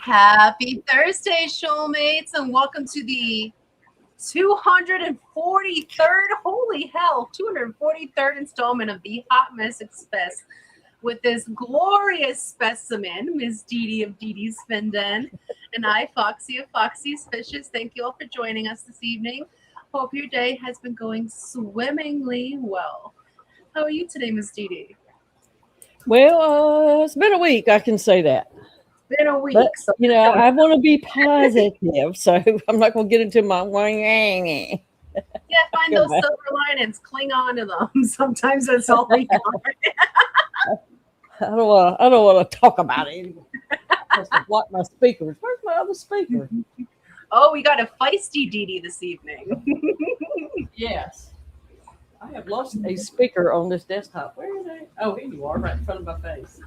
Happy Thursday, shoalmates, and welcome to the 243rd, holy hell, 243rd installment of the Hot Mess Express with this glorious specimen, Miss Didi of Didi's Spenden, and I, Foxy of Foxy's Fishes. Thank you all for joining us this evening. Hope your day has been going swimmingly well. How are you today, Miss Didi? Well, it's been a week, I can say that. Been a week. But, so I want to be positive, so I'm not going to get into my wang. Yeah, find those silver linings, cling on to them. Sometimes that's all we got. I don't want to talk about it anymore. I have to block my speakers. Where's my other speaker? Oh, we got a feisty Didi this evening. Yes. I have lost a speaker on this desktop. Where is it? Oh, here you are, right in front of my face.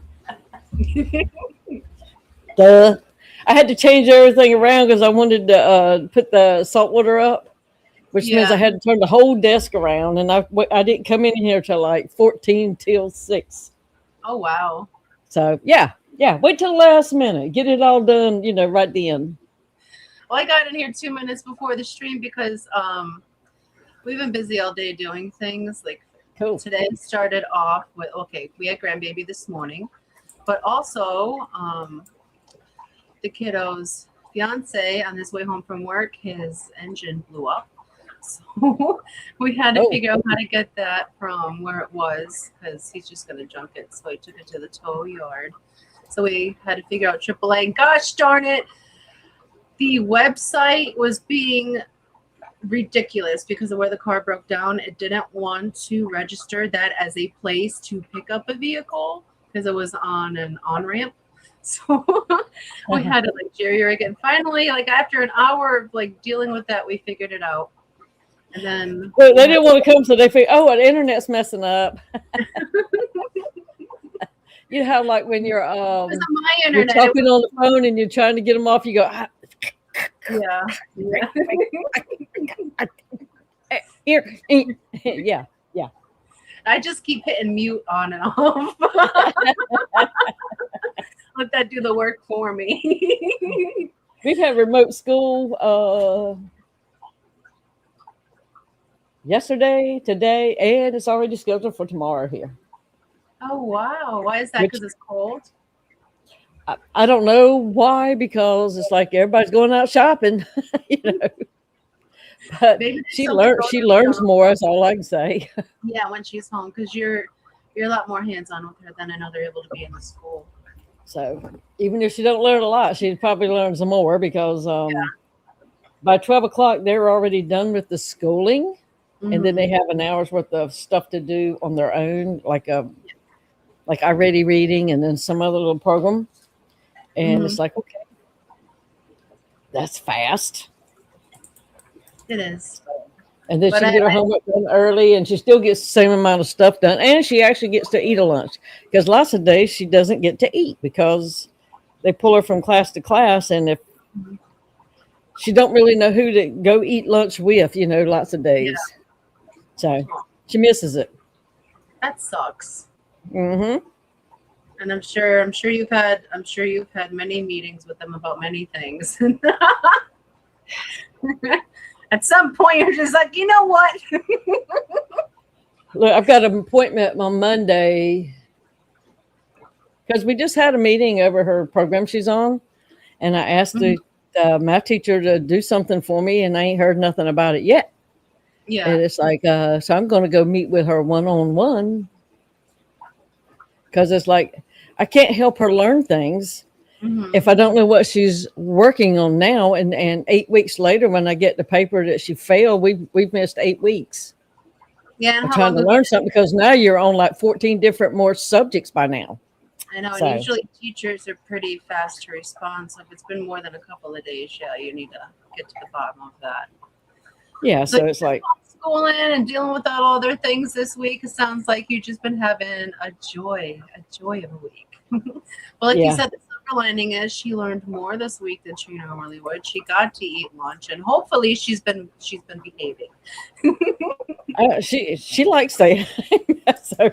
Duh. I had to change everything around because I wanted to put the salt water up, which means I had to turn the whole desk around, and I didn't come in here till like 14 till 6. Oh, wow. So, yeah. Wait till the last minute. Get it all done, right then. Well, I got in here 2 minutes before the stream because we've been busy all day doing things. Like Today started off with, we had grandbaby this morning, but also the kiddo's fiance on his way home from work, his engine blew up. So we had to figure out how to get that from where it was because he's just going to junk it. So I took it to the tow yard. So we had to figure out AAA. And gosh darn it, the website was being ridiculous because of where the car broke down. It didn't want to register that as a place to pick up a vehicle because it was on an on-ramp. So we had to jerry rig it. And finally, after an hour of dealing with that, we figured it out. And then they didn't want to come, so they figured, the internet's messing up. You know how when you're you're talking on the phone and you're trying to get them off, you go, yeah. I just keep hitting mute on and off. Let that do the work for me. We've had remote school yesterday, today, and it's already scheduled for tomorrow here. Oh, wow. Why is that? Because it's cold? I don't know why, because it's everybody's going out shopping, But she learns more, is all I can say. Yeah, when she's home, because you're a lot more hands-on with her than I know they're able to be in the school. So even if she don't learn a lot, she probably learns some more because by 12 o'clock, they're already done with the schooling. Mm-hmm. And then they have an hour's worth of stuff to do on their own, like iReady reading and then some other little program. And it's okay, that's fast. It is. And then she get her homework done early, and she still gets the same amount of stuff done. And she actually gets to eat a lunch because lots of days she doesn't get to eat because they pull her from class to class. And if she don't really know who to go eat lunch with, lots of days. Yeah. So she misses it. That sucks. Mm-hmm. And I'm sure you've had many meetings with them about many things. At some point, you're just you know what? Look, I've got an appointment on Monday because we just had a meeting over her program she's on, and I asked the math teacher to do something for me, and I ain't heard nothing about it yet. Yeah, and it's so I'm going to go meet with her one-on-one because it's I can't help her learn things. Mm-hmm. If I don't know what she's working on now, and 8 weeks later, when I get the paper that she failed, we've missed 8 weeks. Yeah, I'm trying to learn something because now you're on 14 different more subjects by now. I know, and usually teachers are pretty fast to respond. So if it's been more than a couple of days, you need to get to the bottom of that. Yeah, so it's schooling and dealing with all other things this week. It sounds like you've just been having a joy of a week. Well, you said, the silver lining is she learned more this week than she normally would. She got to eat lunch, and hopefully she's been behaving. She likes that. So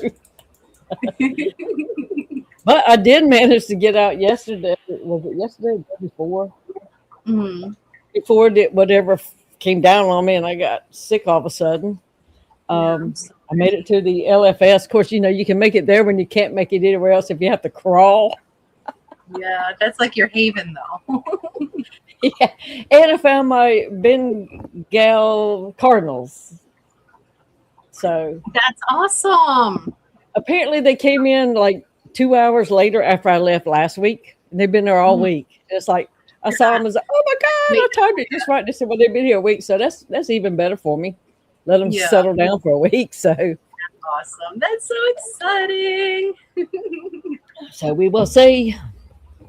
But I did manage to get out yesterday. Was it yesterday or the day before? Mm-hmm. Before whatever came down on me and I got sick all of a sudden. Yeah, I made it to the LFS. Of course, you can make it there when you can't make it anywhere else if you have to crawl. yeah, that's like your haven, though. Yeah, and I found my Bengal cardinals. So That's awesome. apparently they came in like 2 hours later after I left last week, and they've been there all week. It's like I saw them as like, oh my God, I told you just right. They said, well, they've been here a week, so that's even better for me. Let them settle down for a week. So awesome. That's so exciting. So we will see.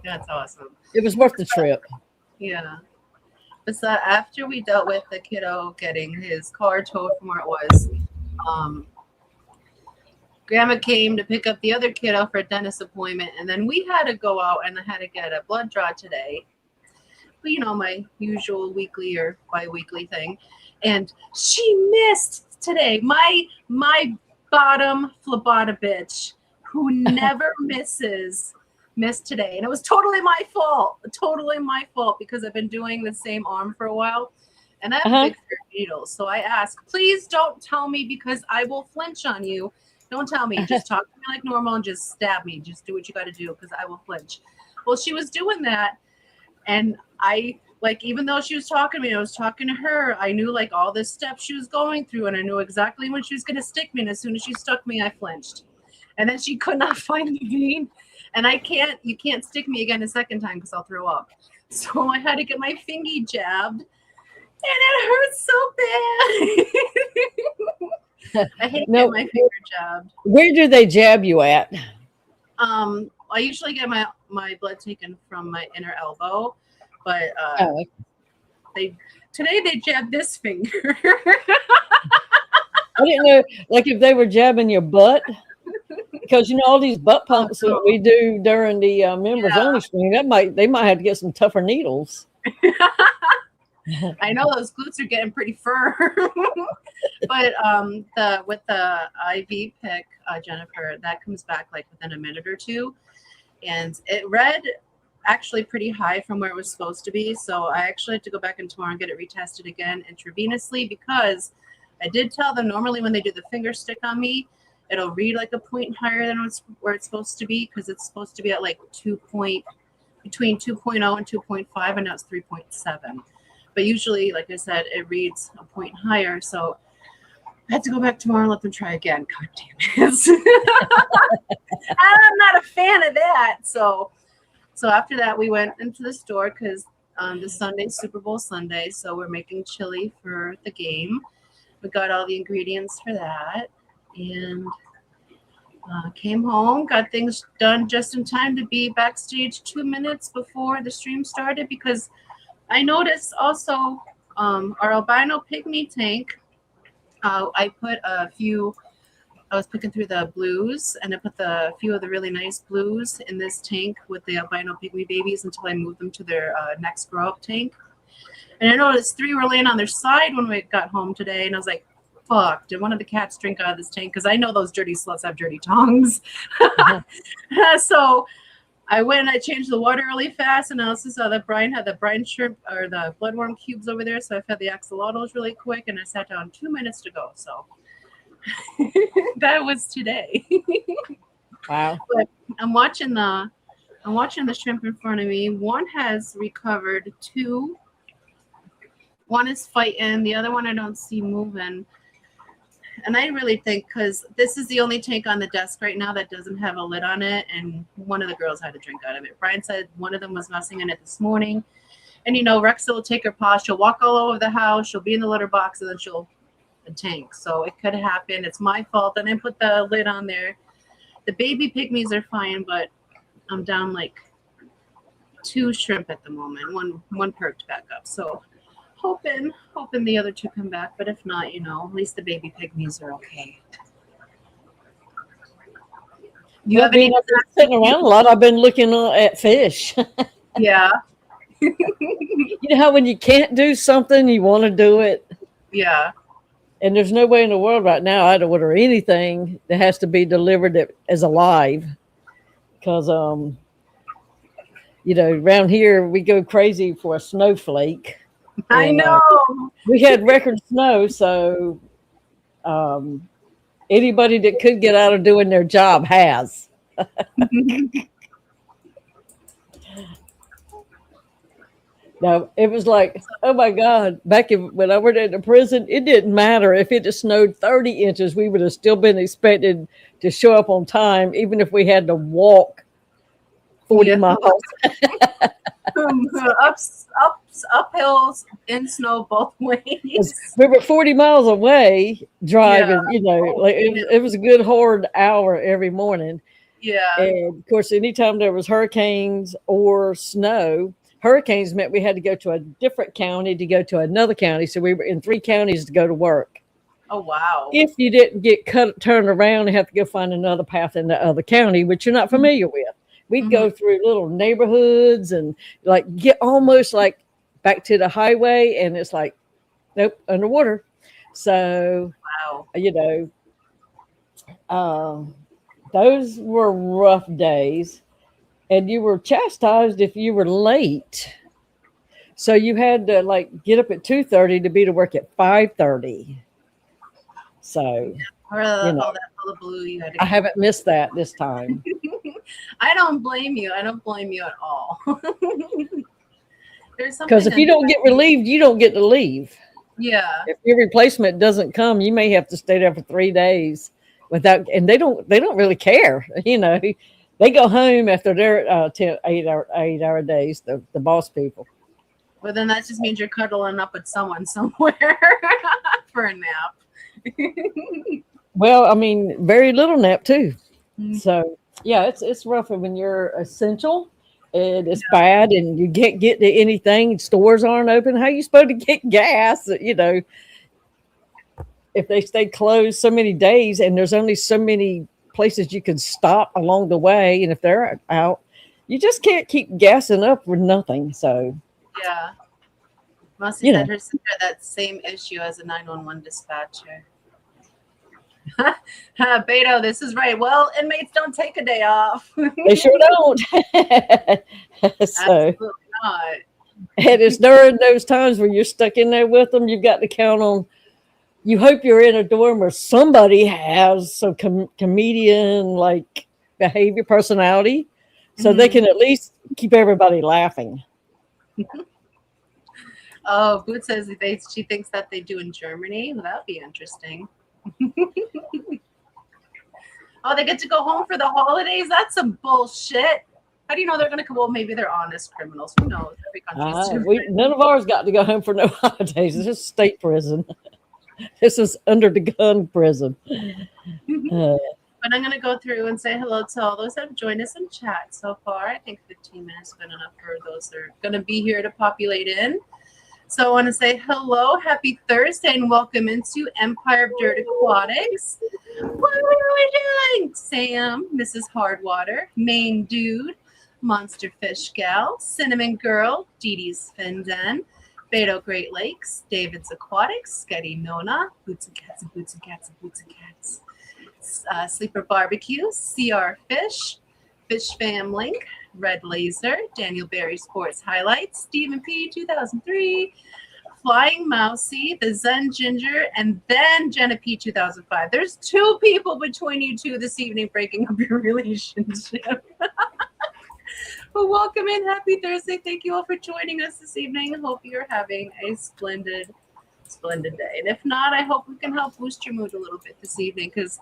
That's awesome. It was worth the trip. Yeah. But so after we dealt with the kiddo getting his car towed from where it was, Grandma came to pick up the other kiddo for a dentist appointment, and then we had to go out and I had to get a blood draw today. But my usual weekly or bi-weekly thing. And she missed today. My bottom phlebotomist bitch who never missed today. And it was totally my fault. Totally my fault because I've been doing the same arm for a while. And I have a big fear of needles. So I asked, please don't tell me because I will flinch on you. Don't tell me. Just talk to me like normal and just stab me. Just do what you got to do because I will flinch. Well, she was doing that. And I, even though she was talking to me, I was talking to her. I knew all the steps she was going through, and I knew exactly when she was going to stick me. And as soon as she stuck me, I flinched. And then she could not find the vein. And you can't stick me again a second time because I'll throw up. So I had to get my fingy jabbed, and it hurts so bad. I hate getting my finger jabbed. Where do they jab you at? I usually get my blood taken from my inner elbow, but today they jabbed this finger. I didn't know, if they were jabbing your butt, because all these butt pumps that we do during the members only stream, they might have to get some tougher needles. I know those glutes are getting pretty firm, but with the IV pick, Jennifer, that comes back within a minute or two, and it read actually pretty high from where it was supposed to be. So I actually have to go back in tomorrow and get it retested again intravenously because I did tell them normally when they do the finger stick on me, it'll read a point higher than where it's supposed to be because it's supposed to be at between 2.0 and 2.5, and now it's 3.7. But usually, like I said, it reads a point higher. So I have to go back tomorrow and let them try again. God damn it. I'm not a fan of that. So after that, we went into the store because the Sunday's Super Bowl Sunday. So we're making chili for the game. We got all the ingredients for that. And came home, got things done just in time to be backstage 2 minutes before the stream started because I noticed also our albino pygmy tank. I was picking through the blues, and I put a few of the really nice blues in this tank with the albino pygmy babies until I moved them to their next grow up tank. And I noticed 3 were laying on their side when we got home today, and I was like, fuck, did one of the cats drink out of this tank? Because I know those dirty sluts have dirty tongues. So I went and I changed the water really fast, and I also saw that Brian had the brine shrimp or the bloodworm cubes over there. So I fed the axolotls really quick, and I sat down 2 minutes to go. So that was today. Wow. But I'm watching the shrimp in front of me. One has recovered. 2. One is fighting. The other one I don't see moving. And I really think because this is the only tank on the desk right now that doesn't have a lid on it, and one of the girls had to drink out of it. Brian said one of them was messing in it this morning. And, Rexa will take her paw. She'll walk all over the house. She'll be in the litter box, and then she'll tank. So it could happen. It's my fault. And I put the lid on there. The baby pygmies are fine, but I'm down 2 shrimp at the moment. One perked back up. So hoping the other 2 come back, but if not, at least the baby pygmies are okay. You have any sitting around a lot? I've been looking at fish. Yeah. You know how when you can't do something, you want to do it? Yeah. And there's no way in the world right now I'd order anything that has to be delivered as alive. because around here we go crazy for a snowflake. I know. We had record snow, so anybody that could get out of doing their job has. Now, it was like, oh my God, when I worked at the prison, it didn't matter. If it had snowed 30 inches, we would have still been expected to show up on time, even if we had to walk 40 miles. Uphills in snow both ways. We were 40 miles away driving, it was a good hard hour every morning. Yeah. And of course, anytime there was hurricanes or snow, hurricanes meant we had to go to a different county to go to another county. So we were in 3 counties to go to work. Oh, wow. If you didn't get turned around and have to go find another path in the other county, which you're not familiar with. We'd go through little neighborhoods and get almost like back to the highway. And it's like, nope, underwater. So, wow. Those were rough days. And you were chastised if you were late. So you had to get up at 2:30 to be to work at 5:30. So all that hullabaloo you had to I haven't missed that this time. I don't blame you. I don't blame you at all. Because if you don't get relieved, you don't get to leave. Yeah. If your replacement doesn't come, you may have to stay there for 3 days and they don't really care. They go home after their 8-hour days, the boss people. Well, then that just means you're cuddling up with someone somewhere for a nap. Well, I mean, very little nap too. So yeah, it's rougher when you're essential and it's bad and you can't get to anything. Stores aren't open. How are you supposed to get gas? If they stay closed so many days and there's only so many places you can stop along the way, and if they're out, you just can't keep gassing up with nothing. So yeah, must have had her sister that same issue as a 911 dispatcher. Beto, this is right. Well, inmates don't take a day off. They sure don't. Absolutely not. And it's during those times where you're stuck in there with them, you've got to count on. You hope you're in a dorm where somebody has some comedian behavior, personality, so they can at least keep everybody laughing. Oh, Boot says she thinks that they do in Germany. Well, that'd be interesting. Oh, they get to go home for the holidays? That's some bullshit. How do you know they're going to come? Well, maybe they're honest criminals. Who knows? Every country's none of ours got to go home for no holidays. It's just state prison. This is under the gun prison. But I'm going to go through and say hello to all those that have joined us in chat so far. I think 15 minutes has been enough for those that are going to be here to populate in. So I want to say hello, happy Thursday, and welcome into Empire of Dirt Aquatics. What are we doing? Sam, Mrs. Hardwater, Main Dude, Monster Fish Gal, Cinnamon Girl, Dee Dee's Fin Den, Beto Great Lakes, David's Aquatics, Sketty Nona, Boots and Cats and Boots and Cats and Boots and Cats, Sleeper Barbecue, CR Fish, Fish Fam Link, Red Laser, Daniel Berry Sports Highlights, Stephen P. 2003, Flying Mousy, The Zen Ginger, and then Jenna P. 2005. There's 2 people between you two this evening breaking up your relationship. Well, welcome in. Happy Thursday. Thank you all for joining us this evening. Hope you're having a splendid day. And if not, I hope we can help boost your mood a little bit this evening, because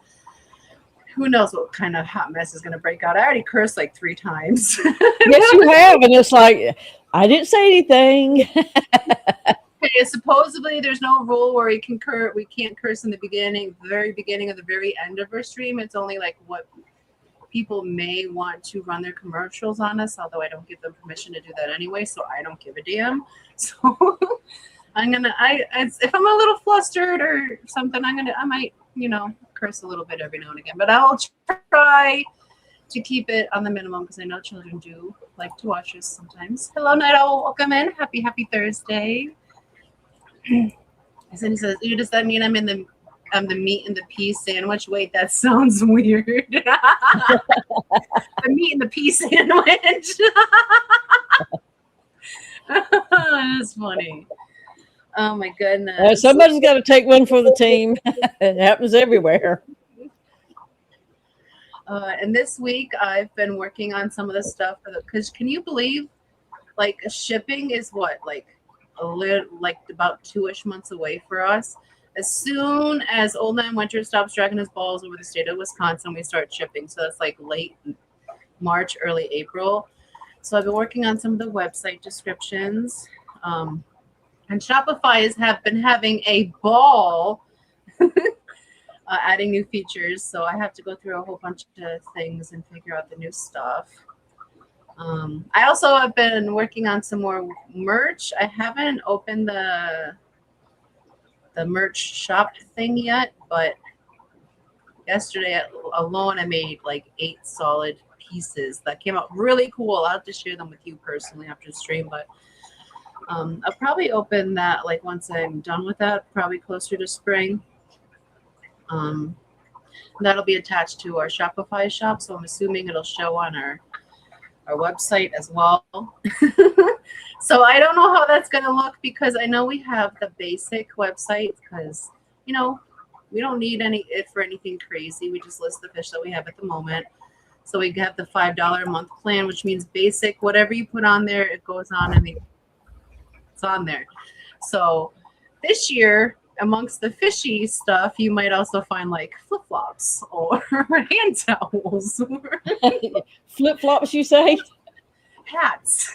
who knows what kind of hot mess is going to break out. I already cursed 3 times. Yes, you have. And it's like, I didn't say anything. Okay, supposedly there's no rule where we can't curse in the very beginning of the very end of our stream. It's only what people may want to run their commercials on us, although I don't give them permission to do that anyway, so I don't give a damn. So if I'm a little flustered or something, I might, curse a little bit every now and again, but I'll try to keep it on the minimum, because I know children do like to watch us sometimes. Hello, Night Owl. Welcome in. Happy Thursday. And he says, does that mean I'm in the the meat and the pea sandwich. Wait, that sounds weird. The meat and the pea sandwich. That's funny. Oh my goodness. Somebody's got to take one for the team. It happens everywhere. And this week I've been working on some of the stuff because can you believe like shipping is what, like about 2-ish months away for us. As soon as Old Man Winter stops dragging his balls over the state of Wisconsin, we start shipping. So that's like late March, early April. So I've been working on some of the website descriptions. And Shopify have been having a ball adding new features. So I have to go through a whole bunch of things and figure out the new stuff. I also have been working on some more merch. I haven't opened the merch shop thing yet, but yesterday alone I made like 8 solid pieces that came out really cool. I'll have to share them with you personally after the stream, but I'll probably open that like once I'm done with that, probably closer to spring. That'll be attached to our Shopify shop, so I'm assuming it'll show on our website as well. So I don't know how that's going to look because I know we have the basic website because, you know, we don't need it for anything crazy. We just list the fish that we have at the moment. So we have the $5 a month plan, which means basic, whatever you put on there, it goes on and it's on there. So this year, amongst the fishy stuff, you might also find like flip-flops or hand towels. Flip-flops, you say? Hats,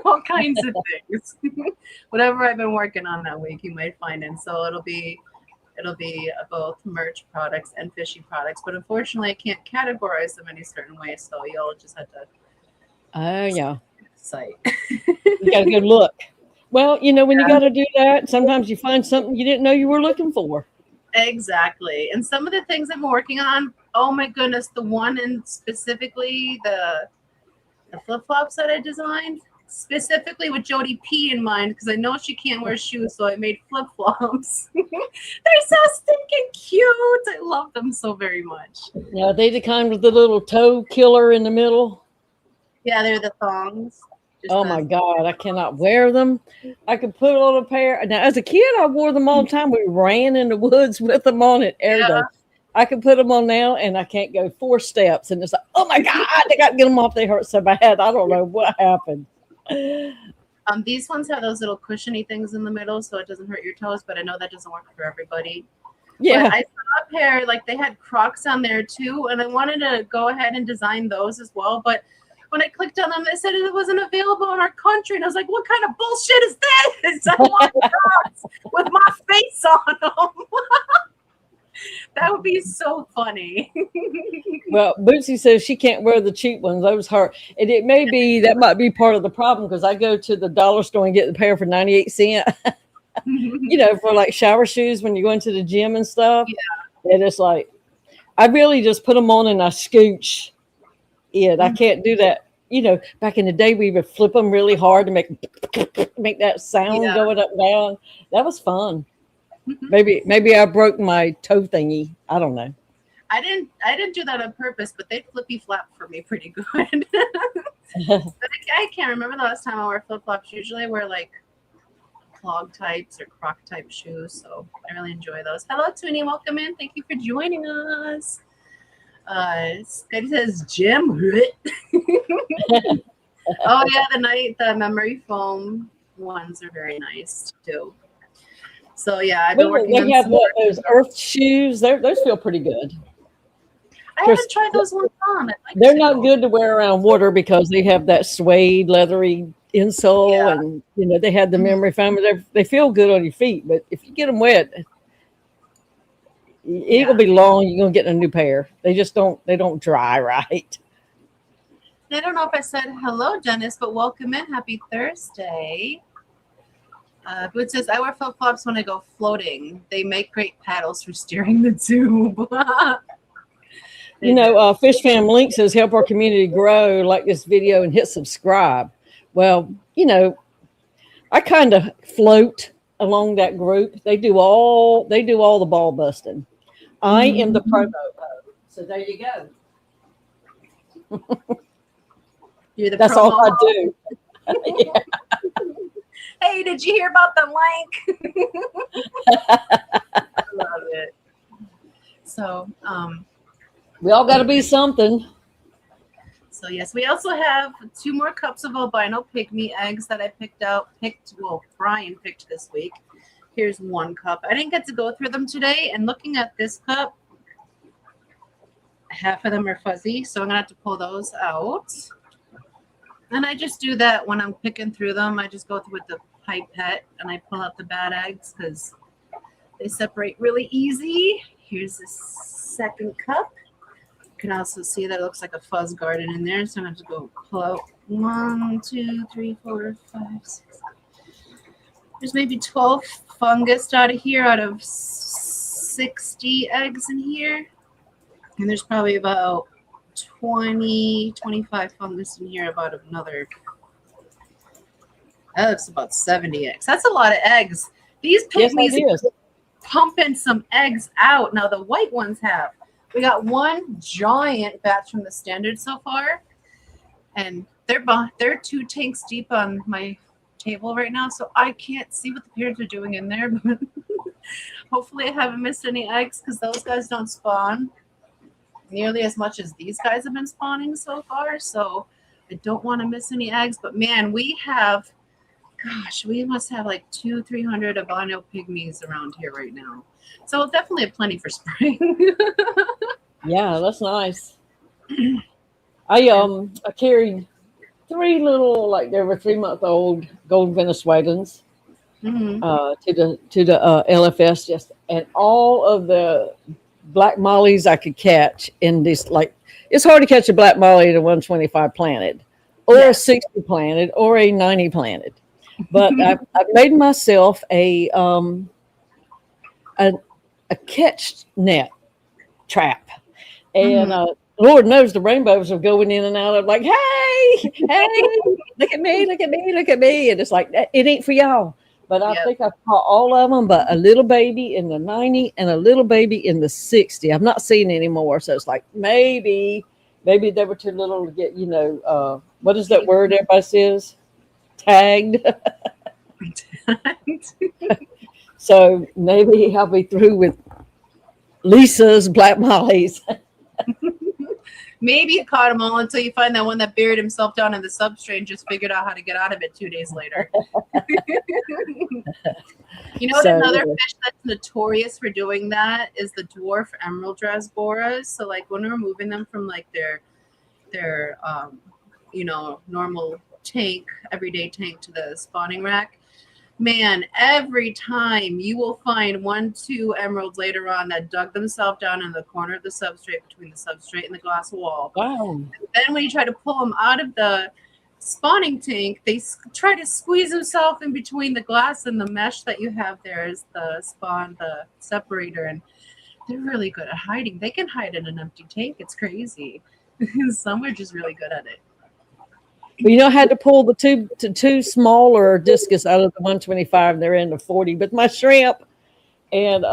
all kinds of things. Whatever I've been working on that week, you might find in. So it'll be both merch products and fishy products. But unfortunately, I can't categorize them any certain way. So you'll just have to. Oh yeah. Site. You got a good look. Well, you know, when you got to do that, sometimes you find something you didn't know you were looking for. Exactly. And some of the things I'm working on, oh my goodness, the one and specifically the flip-flops that I designed, specifically with Jody P in mind, because I know she can't wear shoes, so I made flip-flops. They're so stinking cute. I love them so very much. Yeah, they the kind with the little toe killer in the middle. Yeah, they're the thongs. Oh my God, I cannot wear them. I could put on a pair. Now, as a kid, I wore them all the time. We ran in the woods with them on it every day. I can put them on now, and I can't go 4 steps. And it's like, oh my God, I got to get them off. They hurt so bad. I don't know what happened. These ones have those little cushiony things in the middle, so it doesn't hurt your toes. But I know that doesn't work for everybody. Yeah, but I saw a pair like they had Crocs on there too, and I wanted to go ahead and design those as well, but when I clicked on them, they said it wasn't available in our country. And I was like, what kind of bullshit is this? I want Crocs with my face on them. That would be so funny. Well, Bootsy says she can't wear the cheap ones. Those hurt. And it may be, that might be part of the problem because I go to the dollar store and get the pair for 98 cents. You know, for like shower shoes when you go into the gym and stuff. Yeah. And it's like, I really just put them on and I scooch it. I can't do that. You know, back in the day, we would flip them really hard to make that sound going up and down. That was fun. Maybe I broke my toe thingy. I don't know. I didn't do that on purpose, but they flippy flap for me pretty good. But I can't remember the last time I wore flip flops. Usually I wear like clog types or croc type shoes, so I really enjoy those. Hello, Toonie, welcome in. Thank you for joining us. Scotty says Jim. Oh yeah, the memory foam ones are very nice too. So yeah, I've been working on some those Earth shoes. Those feel pretty good. I haven't tried those ones on. They're not good to wear around water because they have that suede, leathery insole, and you know they have the memory foam. They feel good on your feet, but if you get them wet, it'll be long. You're gonna get a new pair. They just don't dry right. I don't know if I said hello, Dennis, but welcome in. Happy Thursday. Boot says, I wear flip-flops when I go floating. They make great paddles for steering the tube. You know, Fish Fam Link says, help our community grow, like this video and hit subscribe. Well, you know, I kind of float along that group. They do all the ball busting. I am the promo hoe. So there you go. You're the That's promo all I hoe? do. Yeah. Hey, did you hear about the link? I love it. So, We all got to be something. so yes, we also have 2 more cups of albino pygmy eggs that I Brian picked this week. Here's 1 cup. I didn't get to go through them today, and looking at this cup, half of them are fuzzy, so I'm gonna have to pull those out. And I just do that when I'm picking through them. I just go through with the pipette and I pull out the bad eggs because they separate really easy. Here's the second cup. You can also see that it looks like a fuzz garden in there, so I'm gonna have to go pull out 1, 2, 3, 4, 5, 6. There's maybe 12 fungus out of here out of 60 eggs in here. And there's probably about 20, 25 fungus in here, about another. That looks about 70 eggs. That's a lot of eggs. These pygmies pumping some eggs out. Now the white ones have. We got 1 giant batch from the standard so far. And they're 2 tanks deep on my table right now, so I can't see what the parents are doing in there, but hopefully I haven't missed any eggs because those guys don't spawn nearly as much as these guys have been spawning so far, so I don't want to miss any eggs. But man, we must have like 200-300 albino pygmies around here right now, so definitely have plenty for spring. Yeah, that's nice. I carried 3 little, like they were 3-month-old gold Venezuelans to the LFS, and all of the black mollies I could catch in this. Like, it's hard to catch a black molly at a 125 planted, or a 60 planted, or a 90 planted. But I've made myself a catch net trap, and Lord knows the rainbows are going in and out. I'm like, hey, look at me, and it's like, it ain't for y'all. But I think I caught all of them, but a little baby in the 90 and a little baby in the 60. I'm not seeing any more, so it's like maybe they were too little to get, what is that word everybody says? Tagged. So maybe I'll be through with Lisa's black mollies. Maybe you caught them all until you find that one that buried himself down in the substrate and just figured out how to get out of it 2 days later. Another fish that's notorious for doing that is the dwarf emerald rasboras. So like when we're moving them from like their normal tank, everyday tank to the spawning rack, man, every time you will find 1-2 emeralds later on that dug themselves down in the corner of the substrate, between the substrate and the glass wall. Wow. And then when you try to pull them out of the spawning tank, they try to squeeze themselves in between the glass and the mesh that you have there as the separator. And they're really good at hiding. They can hide in an empty tank. It's crazy. Some are just really good at it. Well, I had to pull the two smaller discus out of the 125. They're in the 40, but my shrimp, and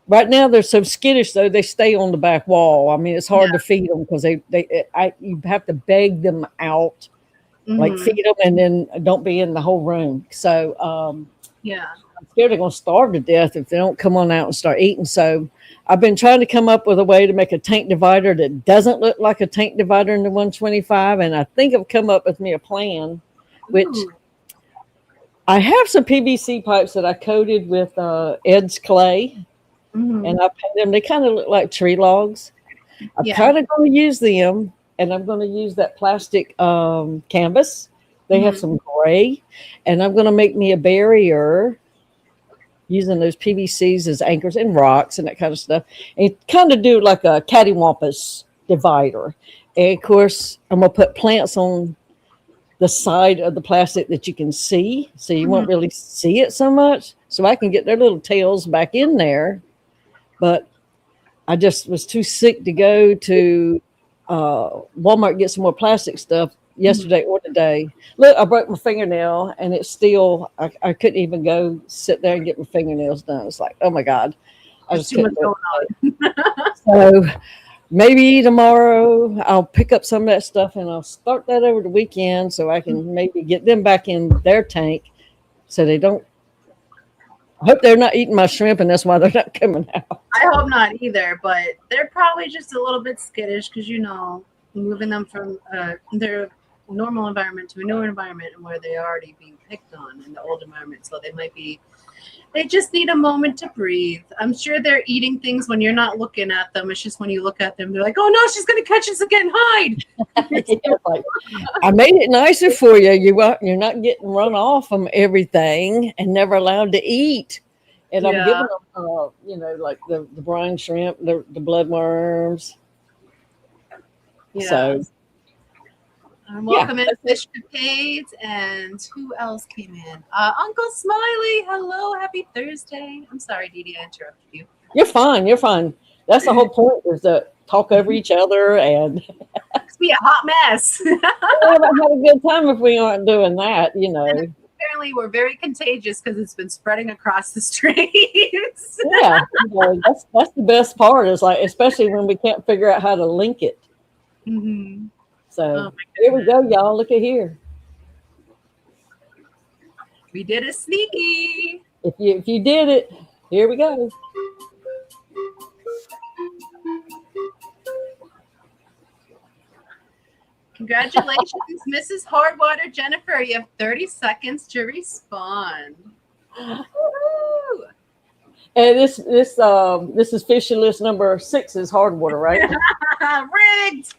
right now they're so skittish though, they stay on the back wall. I mean, it's hard to feed them because you have to beg them out, like feed them and then don't be in the whole room. So I'm scared they're going to starve to death if they don't come on out and start eating. So I've been trying to come up with a way to make a tank divider that doesn't look like a tank divider in the 125. And I think I've come up with me a plan, which I have some PVC pipes that I coated with Ed's clay, and I painted them. They kind of look like tree logs. I'm kind of going to use them, and I'm going to use that plastic canvas. They have some gray, and I'm going to make me a barrier using those PVCs as anchors and rocks and that kind of stuff, and kind of do like a cattywampus divider. And of course, I'm going to put plants on the side of the plastic that you can see, so you won't really see it so much, so I can get their little tails back in there. But I just was too sick to go to Walmart get some more plastic stuff yesterday or today. Look, I broke my fingernail, and it's still, I couldn't even go sit there and get my fingernails done. It's like, oh my God. I just too much couldn't do going on. So maybe tomorrow I'll pick up some of that stuff and I'll start that over the weekend so I can maybe get them back in their tank so they don't. I hope they're not eating my shrimp and that's why they're not coming out. I hope not either, but they're probably just a little bit skittish because, moving them from their normal environment to a new environment and where they're already being picked on in the old environment. So they just need a moment to breathe. I'm sure they're eating things when you're not looking at them. It's just when you look at them, they're like, oh no, she's going to catch us again. Hide. Like, I made it nicer for you. You're not getting run off from everything and never allowed to eat. And I'm giving them, like the brine shrimp, the bloodworms. Yeah. So. Welcome in Fish Capades, and who else came in? Uncle Smiley, hello, happy Thursday. I'm sorry, Didi, I interrupted you. You're fine. That's the whole point, is to talk over each other and be a hot mess. We haven't had a good time if we aren't doing that, And apparently we're very contagious because it's been spreading across the streets. Yeah, that's the best part, is like, especially when we can't figure out how to link it. Mm-hmm. So here we go, y'all. Look at here. We did a sneaky. If you did it, here we go. Congratulations, Mrs. Hardwater Jennifer. You have 30 seconds to respond. Woo-hoo. And this is fishy list number 6 is Hardwater, right? Rigged.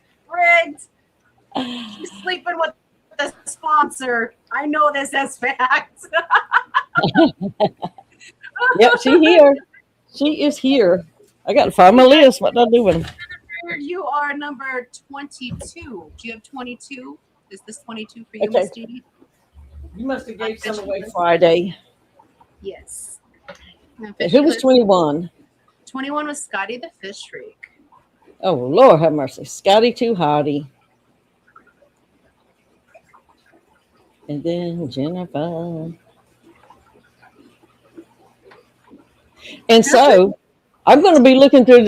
She's sleeping with the sponsor. I know this as fact. Yep, she is here. I got to find my list. What did I do with them? You are number 22. Do you have 22? Is this 22 for you, Okay. Miss Didi? You must have gave some away Friday. Yes. Who was 21? 21 was Scotty the Fish Freak. Oh, Lord have mercy. Scotty Too Hottie. And then Jennifer. And so I'm going to be looking through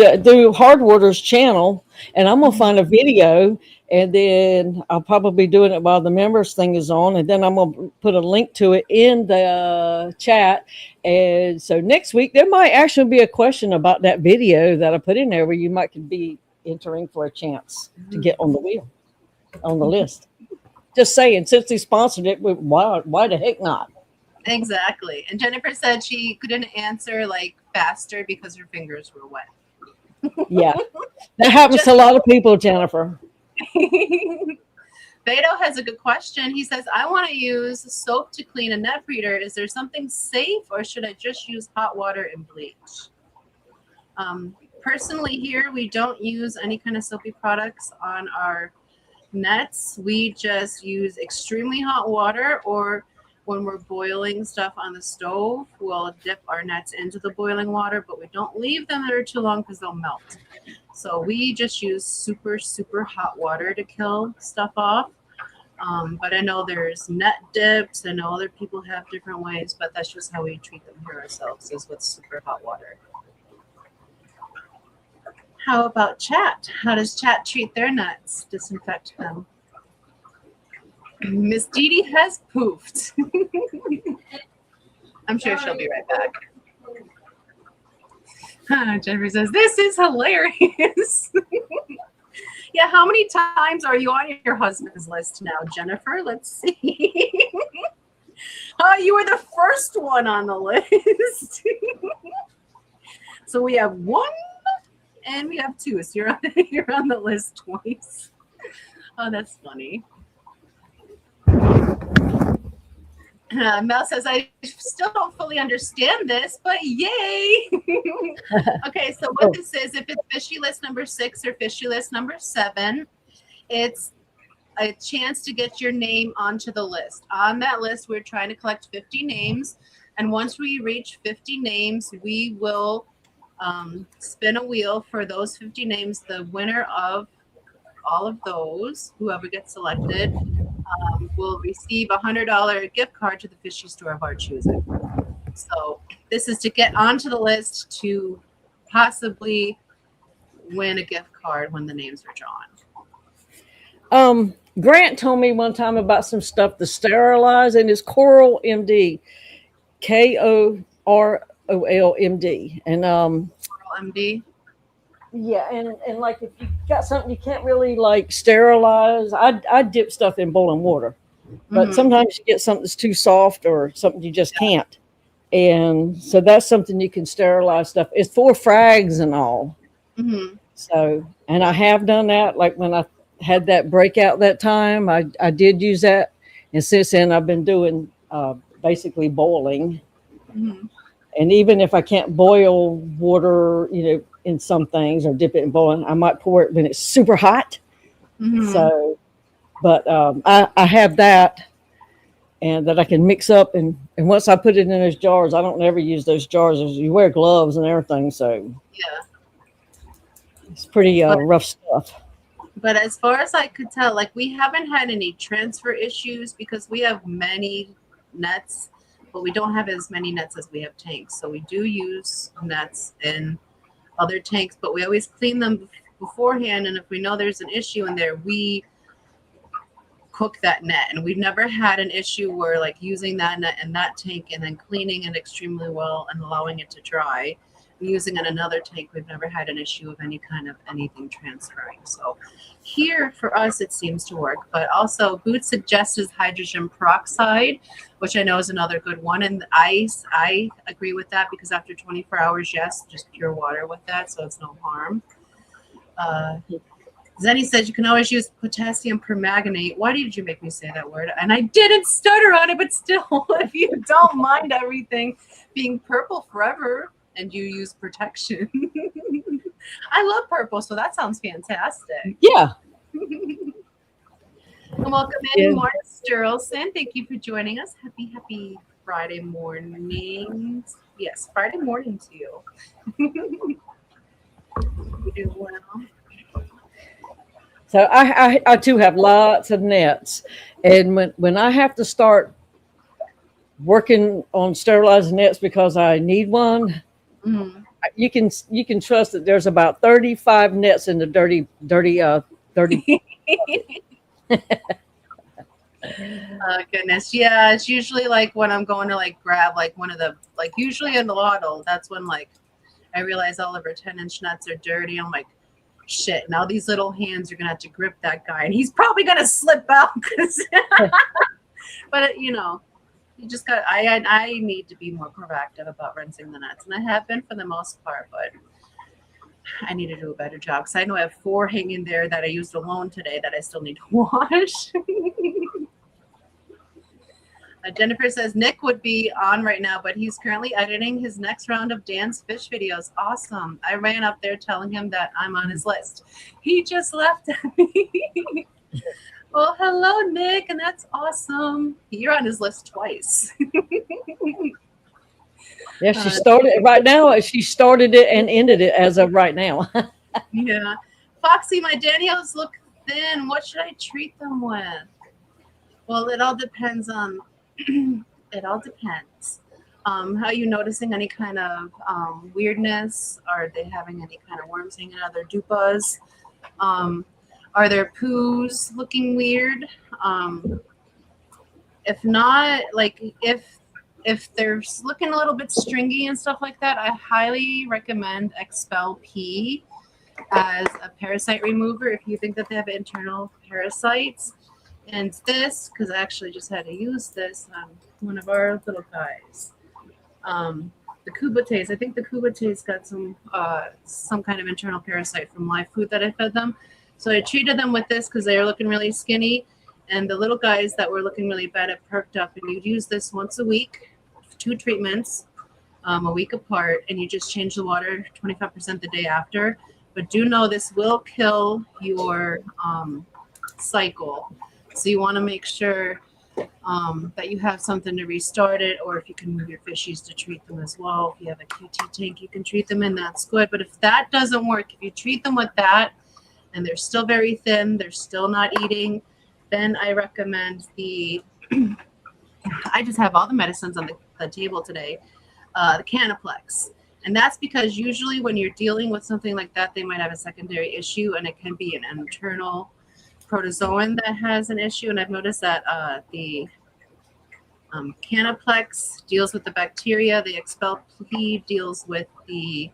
Hardwater's channel, and I'm going to find a video, and then I'll probably be doing it while the members thing is on, and then I'm going to put a link to it in the chat. And so next week there might actually be a question about that video that I put in there where you might could be entering for a chance to get on the list. Just saying, since they sponsored it, why the heck not? Exactly. And Jennifer said she couldn't answer faster because her fingers were wet. Yeah, that happens to a lot of people, Jennifer. Beto has a good question. He says, I want to use soap to clean a net feeder. Is there something safe, or should I just use hot water and bleach? Personally, here we don't use any kind of soapy products on our nets. We just use extremely hot water, or when we're boiling stuff on the stove, we'll dip our nets into the boiling water, but we don't leave them there too long because they'll melt. So we just use super, super hot water to kill stuff off. But I know there's net dips. I know other people have different ways, but that's just how we treat them here ourselves, is with super hot water. How about chat? How does chat treat their nuts? Disinfect them. Miss Didi has poofed. I'm sure she'll be right back. Jennifer says, this is hilarious. Yeah, how many times are you on your husband's list now, Jennifer? Let's see. Oh, you were the first one on the list. So we have 1 and we have 2. So you're on the list twice. Oh, that's funny. Mel says, I still don't fully understand this, but yay. Okay, so what this is, if it's fishy list number 6 or fishy list number 7, it's a chance to get your name onto the list. On that list, we're trying to collect 50 names. And once we reach 50 names, we will spin a wheel for those 50 names. The winner of all of those, whoever gets selected, will receive a $100 gift card to the fishy store of our choosing. So this is to get onto the list to possibly win a gift card when the names are drawn. Grant told me one time about some stuff to sterilize, and it's Coral MD, KOROLMD, and MD. yeah, and like if you got something you can't really like sterilize, I dip stuff in boiling water, but sometimes you get something that's too soft or something you just can't, and so that's something you can sterilize stuff. It's for frags and all. So, and I have done that, like when I had that breakout that time, I did use that, and since then I've been doing basically boiling. And even if I can't boil water, in some things or dip it in boiling, I might pour it when it's super hot. So, but I have that, and that I can mix up, and once I put it in those jars, I don't ever use those jars. You wear gloves and everything, so it's pretty rough stuff. But as far as I could tell, like we haven't had any transfer issues because we have many nets, but we don't have as many nets as we have tanks. So we do use nets in other tanks, but we always clean them beforehand. And if we know there's an issue in there, we cook that net. And we've never had an issue where like using that net in that tank and then cleaning it extremely well and allowing it to dry. Using in another tank, we've never had an issue of any kind of anything transferring. So here for us, it seems to work. But also, Boots suggests hydrogen peroxide, which I know is another good one. And ice, I agree with that because after 24 hours, yes, just pure water with that, so it's no harm. Zenny says you can always use potassium permanganate. Why did you make me say that word? And I didn't stutter on it, but still, if you don't mind everything being purple forever, and you use protection. I love purple, so that sounds fantastic. Yeah. And welcome in, Mark Sturlson. Thank you for joining us. Happy Friday morning. Yes, Friday morning to you. You do well. So I too have lots of nets, and when I have to start working on sterilizing nets because I need one. You can trust that there's about 35 nets in the dirty. Goodness, yeah. It's usually like when I'm going to like grab like one of the usually in the lotto. That's when like I realize all of our 10-inch nets are dirty. I'm like, shit. Now these little hands are gonna have to grip that guy, and he's probably gonna slip out. But you just got. I need to be more proactive about rinsing the nets, and I have been for the most part, but I need to do a better job because I know I have 4 hanging there that I used alone today that I still need to wash. Jennifer says Nick would be on right now, but he's currently editing his next round of Dan's fish videos. Awesome! I ran up there telling him that I'm on his list. He just left at me. Well, hello, Nick, and that's awesome. You're on his list twice. Yeah, she started right now. She started it and ended it as of right now. Yeah. Foxy, my Daniels look thin. What should I treat them with? Well, it all depends on, how you noticing any kind of weirdness? Are they having any kind of worms hanging out of their dupas? Are their poos looking weird? If not, like if they're looking a little bit stringy and stuff like that, I highly recommend Expel P as a parasite remover if you think that they have internal parasites. And this, because I actually just had to use this on one of our little guys. The Kubates, I think the Kubates got some kind of internal parasite from live food that I fed them. So I treated them with this because they were looking really skinny. And the little guys that were looking really bad have perked up. And you'd use this once a week, 2 treatments, a week apart. And you just change the water 25% the day after. But do know this will kill your cycle. So you want to make sure that you have something to restart it, or if you can move your fishies to treat them as well. If you have a QT tank, you can treat them in, that's good. But if that doesn't work, if you treat them with that and they're still very thin, they're still not eating, then I recommend the, I just have all the medicines on the table today, the Canaplex. And that's because usually when you're dealing with something like that, they might have a secondary issue, and it can be an internal protozoan that has an issue. And I've noticed that the Canaplex deals with the bacteria, the Expel P deals with the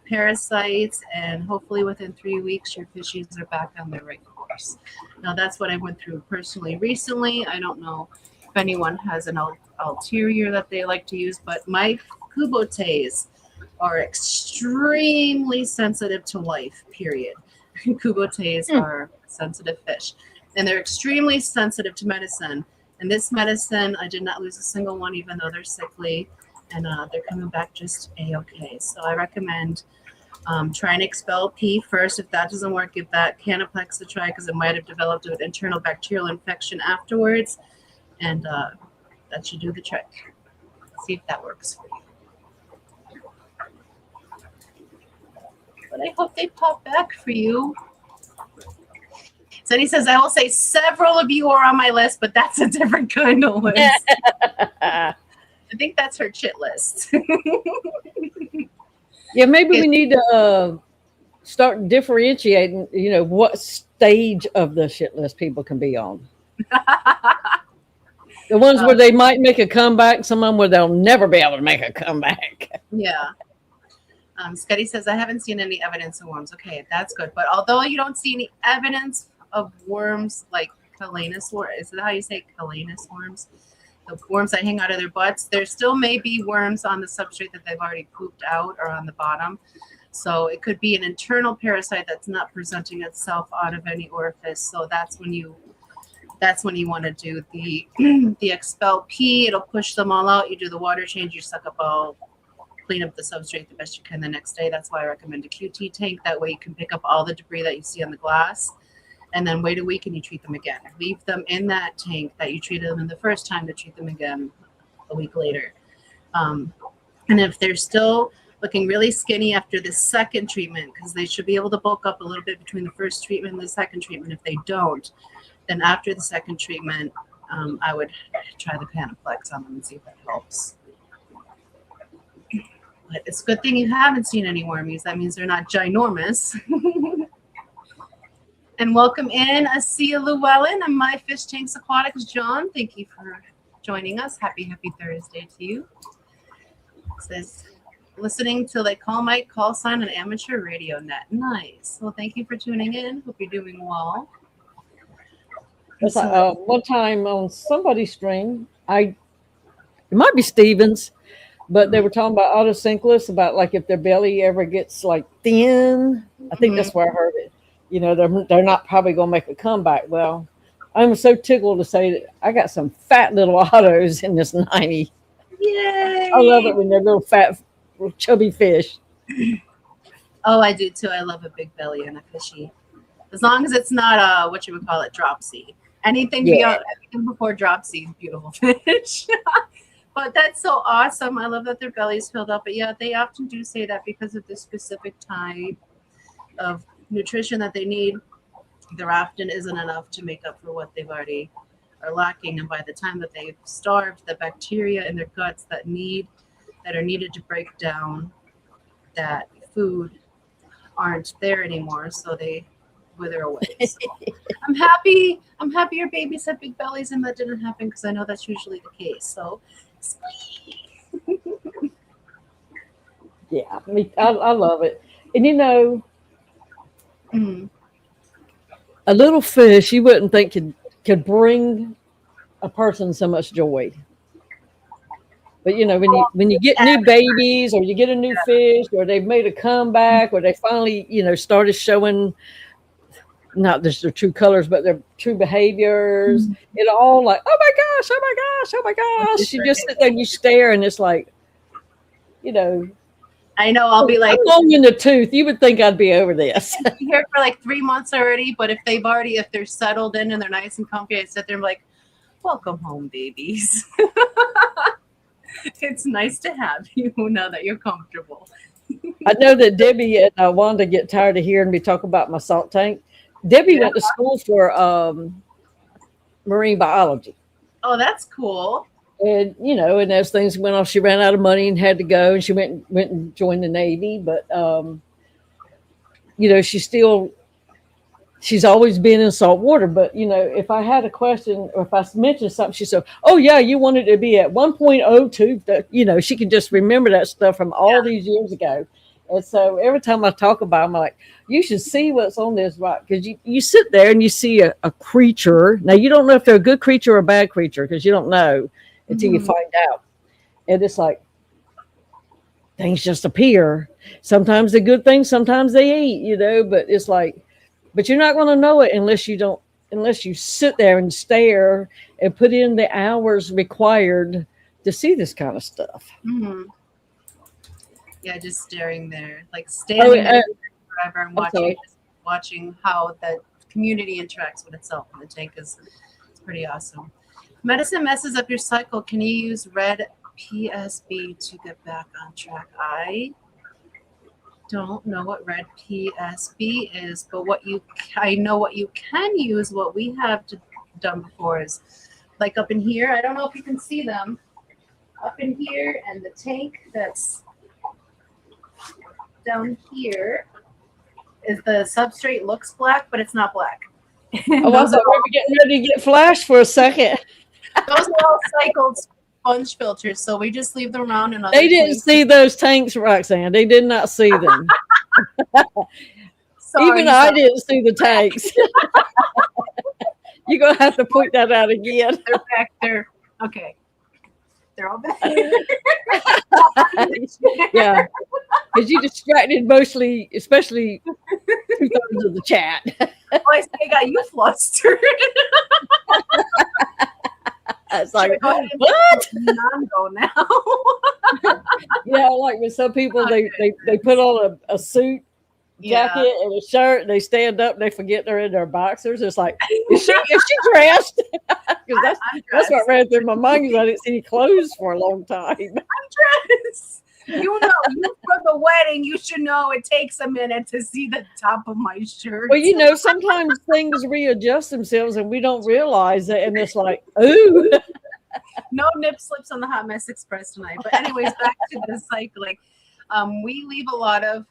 parasites, and hopefully within 3 weeks your fishies are back on their right course. Now that's what I went through personally recently. I don't know if anyone has an ulterior that they like to use, but my cubotes are extremely sensitive to life, period. Cubotes are sensitive fish, and they're extremely sensitive to medicine. And this medicine, I did not lose a single one, even though they're sickly, and they're coming back just a-okay. So I recommend trying to Expel P first. If that doesn't work, give that Canaplex a try, because it might have developed an internal bacterial infection afterwards, and that should do the trick. See if that works for you. But I hope they pop back for you. So he says, I will say several of you are on my list, but that's a different kind of list. I think that's her chit list. Yeah, maybe we need to start differentiating, what stage of the shit list people can be on. The ones where they might make a comeback, some of them where they'll never be able to make a comeback. Yeah. Scotty says, I haven't seen any evidence of worms. Okay, that's good. But although you don't see any evidence of worms like Calanus worms, is that how you say Calanus worms? The worms that hang out of their butts, there still may be worms on the substrate that they've already pooped out or on the bottom. So it could be an internal parasite that's not presenting itself out of any orifice. So that's when you want to do the Expel P. It'll push them all out. You do the water change, you suck up all, clean up the substrate the best you can the next day. That's why I recommend a QT tank. That way you can pick up all the debris that you see on the glass, and then wait a week and you treat them again. Leave them in that tank that you treated them in the first time to treat them again a week later. And if they're still looking really skinny after the second treatment, because they should be able to bulk up a little bit between the first treatment and the second treatment. If they don't, then after the second treatment, I would try the Panaplex on them and see if that helps. But it's a good thing you haven't seen any wormies. That means they're not ginormous. And welcome in Asia Llewellyn and My Fish Tanks Aquatics. John, thank you for joining us. Happy Thursday to you. It says, listening to like call sign on amateur radio net. Nice. Well, thank you for tuning in. Hope you're doing well. One time on somebody's stream, it might be Stevens, but they were talking about autosynclists, about like if their belly ever gets like thin. I think that's where I heard it. They're not probably going to make a comeback. Well, I'm so tickled to say that I got some fat little autos in this 90. Yay! I love it when they're little fat, chubby fish. Oh, I do too. I love a big belly and a fishy. As long as it's not what you would call it, dropsy. Anything before dropsy is beautiful fish. But that's so awesome. I love that their belly's filled up. But yeah, they often do say that because of the specific type of nutrition that they need, there often isn't enough to make up for what they've already are lacking. And by the time that they've starved, the bacteria in their guts that are needed to break down that food aren't there anymore. So they wither away. So I'm happy your babies have big bellies and that didn't happen, because I know that's usually the case. So yeah, I love it. And a little fish you wouldn't think could bring a person so much joy. But when you get new babies, or you get a new fish, or they've made a comeback, or they finally started showing not just their true colors, but their true behaviors, it all like, oh my gosh, oh my gosh, oh my gosh. You just sit there and you stare, and it's like, I know, I'll be like, long in the tooth. You would think I'd be over this. I've been here for like 3 months already, but if they're settled in and they're nice and comfy, I sit there and I'm like, welcome home, babies. It's nice to have you now that you're comfortable. I know that Debbie and Wanda get tired of hearing me talk about my salt tank. Debbie went to school for marine biology. Oh, that's cool. And and as things went off, she ran out of money and had to go, and she went and joined the Navy. But she's always been in salt water. But if I had a question or if I mentioned something, she said, "Oh yeah, you wanted to be at 1.02." She can just remember that stuff from all these years ago. And so every time I talk about it, I'm like, you should see what's on this rock, because you sit there and you see a creature. Now you don't know if they're a good creature or a bad creature, because you don't know until you find out. And it's like things just appear. Sometimes they're good things, sometimes they ain't, but it's like, but you're not going to know it unless you sit there and stare and put in the hours required to see this kind of stuff. Mm-hmm. Yeah, just staring there, like standing there forever and watching how the community interacts with itself in the tank it's pretty awesome. Medicine messes up your cycle. Can you use red PSB to get back on track? I don't know what red PSB is, but I know what you can use. What we have done before is like up in here. I don't know if you can see them up in here, and the tank that's down here is the substrate looks black, but it's not black. Oh, I thought we were getting ready to get flashed for a second. Those are all cycled sponge filters, so we just leave them around. And they didn't see those tanks, Roxanne. They did not see them. Even I didn't see the tanks. You're gonna have to point that out again. They're back there. Okay. They're all back. Yeah. Because you distracted mostly, especially 2/3 of the chat. Oh, I say I got you flustered. It's like, what? Non-go now. Yeah, like with some people, they put on a suit jacket and a shirt, and they stand up and they forget they're in their boxers. It's like, is she dressed? Because that's what ran through my mind, because I didn't see any clothes for a long time. I'm dressed. You for the wedding, you should know it takes a minute to see the top of my shirt. Well, sometimes things readjust themselves and we don't realize it, and it's like, ooh. No nip slips on the Hot Mess Express tonight. But anyways, back to the cycling. We leave a lot of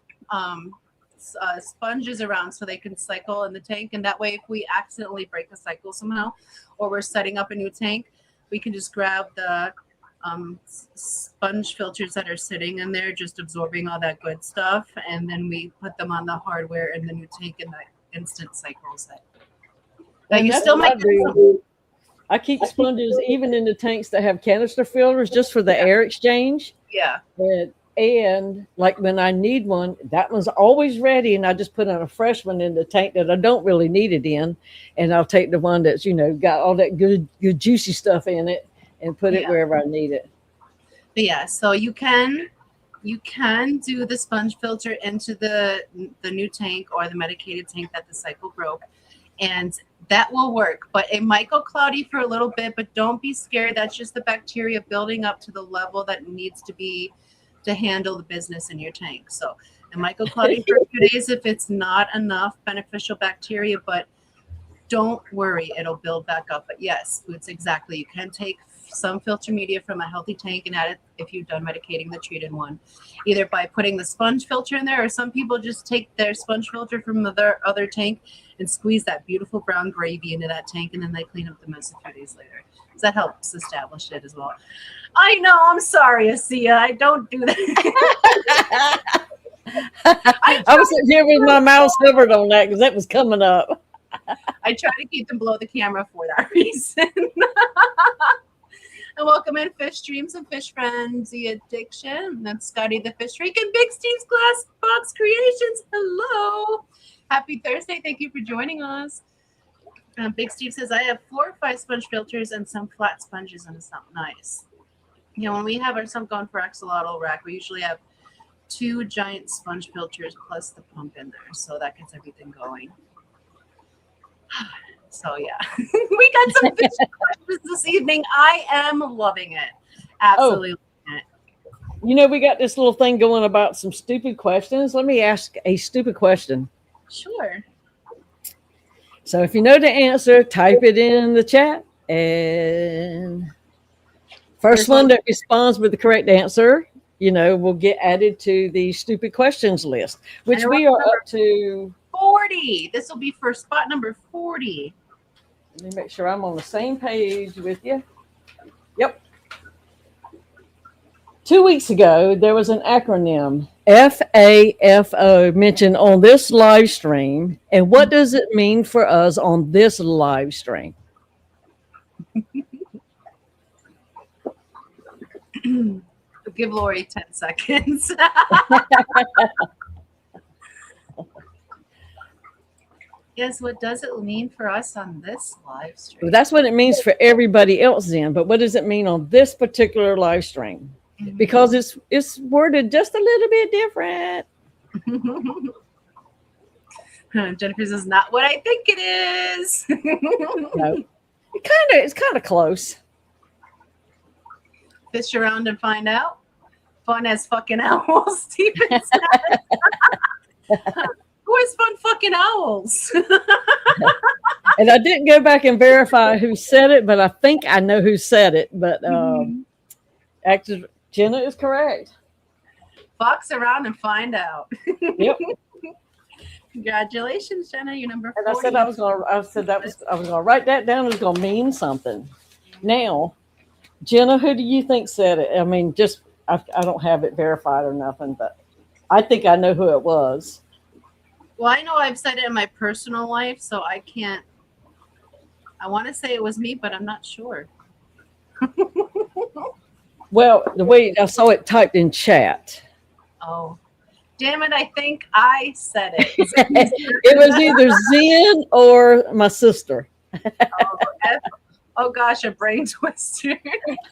sponges around so they can cycle in the tank, and that way if we accidentally break a cycle somehow, or we're setting up a new tank, we can just grab the sponge filters that are sitting in there, just absorbing all that good stuff, and then we put them on the hardware in the new tank, and that instant cycles it. Now you still might do. I keep sponges even in the tanks that have canister filters, just for the air exchange. Yeah. And like when I need one, that one's always ready, and I just put on a fresh one in the tank that I don't really need it in, and I'll take the one that's got all that good juicy stuff in it and put it wherever I need it. But yeah, so you can do the sponge filter into the new tank or the medicated tank that the cycle broke, and that will work. But it might go cloudy for a little bit, but don't be scared. That's just the bacteria building up to the level that needs to be to handle the business in your tank. So it might go cloudy for a few days if it's not enough beneficial bacteria, but don't worry, it'll build back up. But yes, Boots, exactly. You can take some filter media from a healthy tank and add it if you've done medicating the treated one, either by putting the sponge filter in there, or some people just take their sponge filter from their other tank and squeeze that beautiful brown gravy into that tank, and then they clean up the mess a few days later. So that helps establish it as well. I know, I'm sorry, Asia. I don't do that. I was sitting here with my mouth covered on that because that was coming up. I try to keep them below the camera for that reason. And welcome in Fish Dreams and Fish Frenzy Addiction. That's Scotty the Fish Freak and Big Steve's Glass Box Creations. Hello. Happy Thursday. Thank you for joining us. Big Steve says, I have 4 or 5 sponge filters and some flat sponges, and it's not nice. When we have our sump going for axolotl rack, we usually have 2 giant sponge filters plus the pump in there. So that gets everything going. So yeah, we got some fish questions this evening. I am loving it. Absolutely loving it. We got this little thing going about some stupid questions. Let me ask a stupid question. Sure. So if you know the answer, type it in the chat. And First one that responds with the correct answer, will get added to the stupid questions list, which we are up to 40. This will be for spot number 40. Let me make sure I'm on the same page with you. Yep. 2 weeks ago, there was an acronym, FAFO, mentioned on this live stream. And what does it mean for us on this live stream? Give Lori 10 seconds. Yes, what does it mean for us on this live stream? Well, that's what it means for everybody else then. But what does it mean on this particular live stream? Mm-hmm. Because it's worded just a little bit different. Jennifer says, not what I think it is. No, it's kind of close. Fish around and find out. Fun as fucking owls, Stephen says. Who is fun fucking owls? And I didn't go back and verify who said it, but I think I know who said it. But actually, Jenna is correct. Fox around and find out. Yep. Congratulations, Jenna. You're number 40. And I said I was gonna write that down. It was gonna mean something. Now, Jenna, who do you think said it? I mean, I don't have it verified or nothing, but I think I know who it was. Well, I know I've said it in my personal life, so I can't. I want to say it was me, but I'm not sure. Well, the way I saw it typed in chat. Oh, damn it. I think I said it. It was either Zen or my sister. Oh gosh, a brain twister.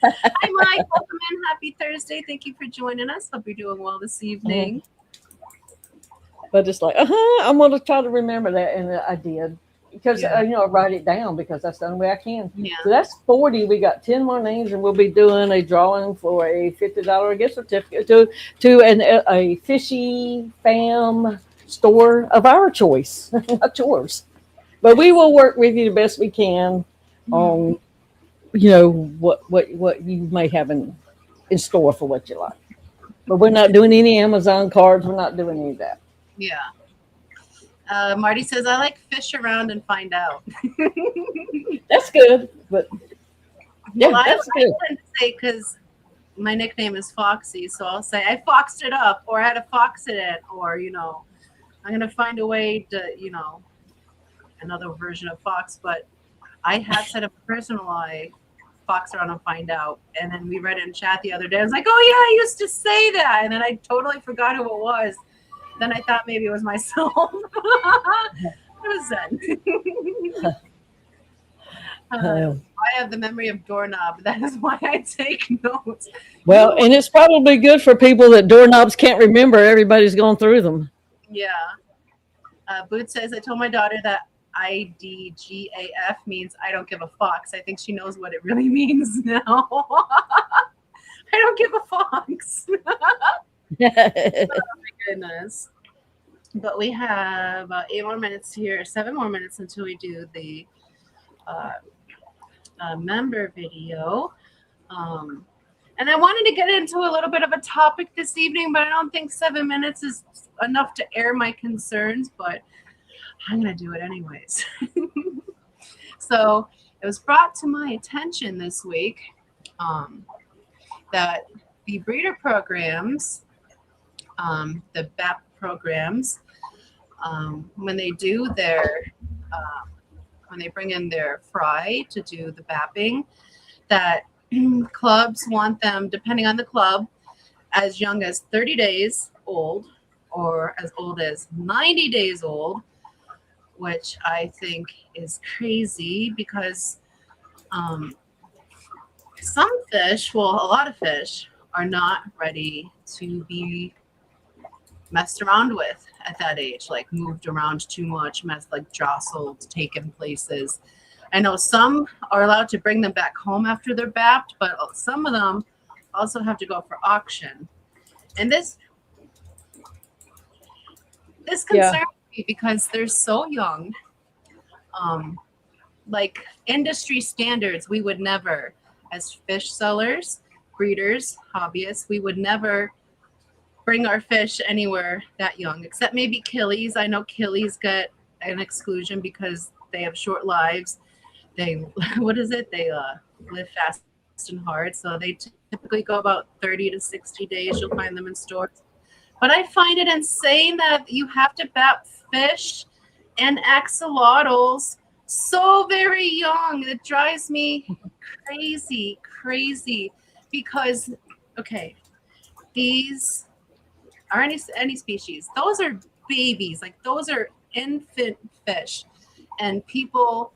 Hi, Mike. Welcome in. Happy Thursday. Thank you for joining us. Hope you're doing well this evening. But it's like, I'm going to try to remember that. And I did. Because, I write it down because that's the only way I can. Yeah. So that's 40. We got 10 more names, and we'll be doing a drawing for a $50 gift certificate to a fishy fam store of our choice, not yours. But we will work with you the best we can on, what you may have in store for what you like. But we're not doing any Amazon cards. We're not doing any of that. Yeah. Marty says, I like fish around and find out. That's good. But well, that's good. I wouldn't say because my nickname is Foxy. So I'll say I foxed it up or I had a fox in it or, I'm going to find a way to, another version of Fox. But I had said a personal I fox around and find out. And then we read it in chat the other day. I was like, oh, yeah, I used to say that. And then I totally forgot who it was. Then I thought maybe it was myself. It was Zen. I have the memory of doorknob. That is why I take notes. Well, and it's probably good for people that doorknobs can't remember. Everybody's going through them. Yeah. Boots says, I told my daughter that IDGAF means I don't give a fox. I think she knows what it really means now. I don't give a fox. Oh my goodness. But we have 8 more minutes here, 7 more minutes until we do the member video. And I wanted to get into a little bit of a topic this evening, but I don't think 7 minutes is enough to air my concerns, but I'm going to do it anyways. So it was brought to my attention this week that the breeder programs, the BAP programs, when they do their, when they bring in their fry to do the BAPing, that clubs want them, depending on the club, as young as 30 days old or as old as 90 days old, which I think is crazy because some fish, well, a lot of fish are not ready to be messed around with at that age, like moved around too much, like jostled, taken places. I know some are allowed to bring them back home after they're bapped, but some of them also have to go for auction. And this concerns me because they're so young. Like industry standards, we would never as fish sellers, breeders, hobbyists, we would never bring our fish anywhere that young, except maybe killies. I know killies get an exclusion because they have short lives. They, what is it? They live fast and hard. So they typically go about 30 to 60 days. You'll find them in stores. But I find it insane that you have to bat fish and axolotls so very young. It drives me crazy. Because, okay, these are any species. Those are babies. Like, those are infant fish. And people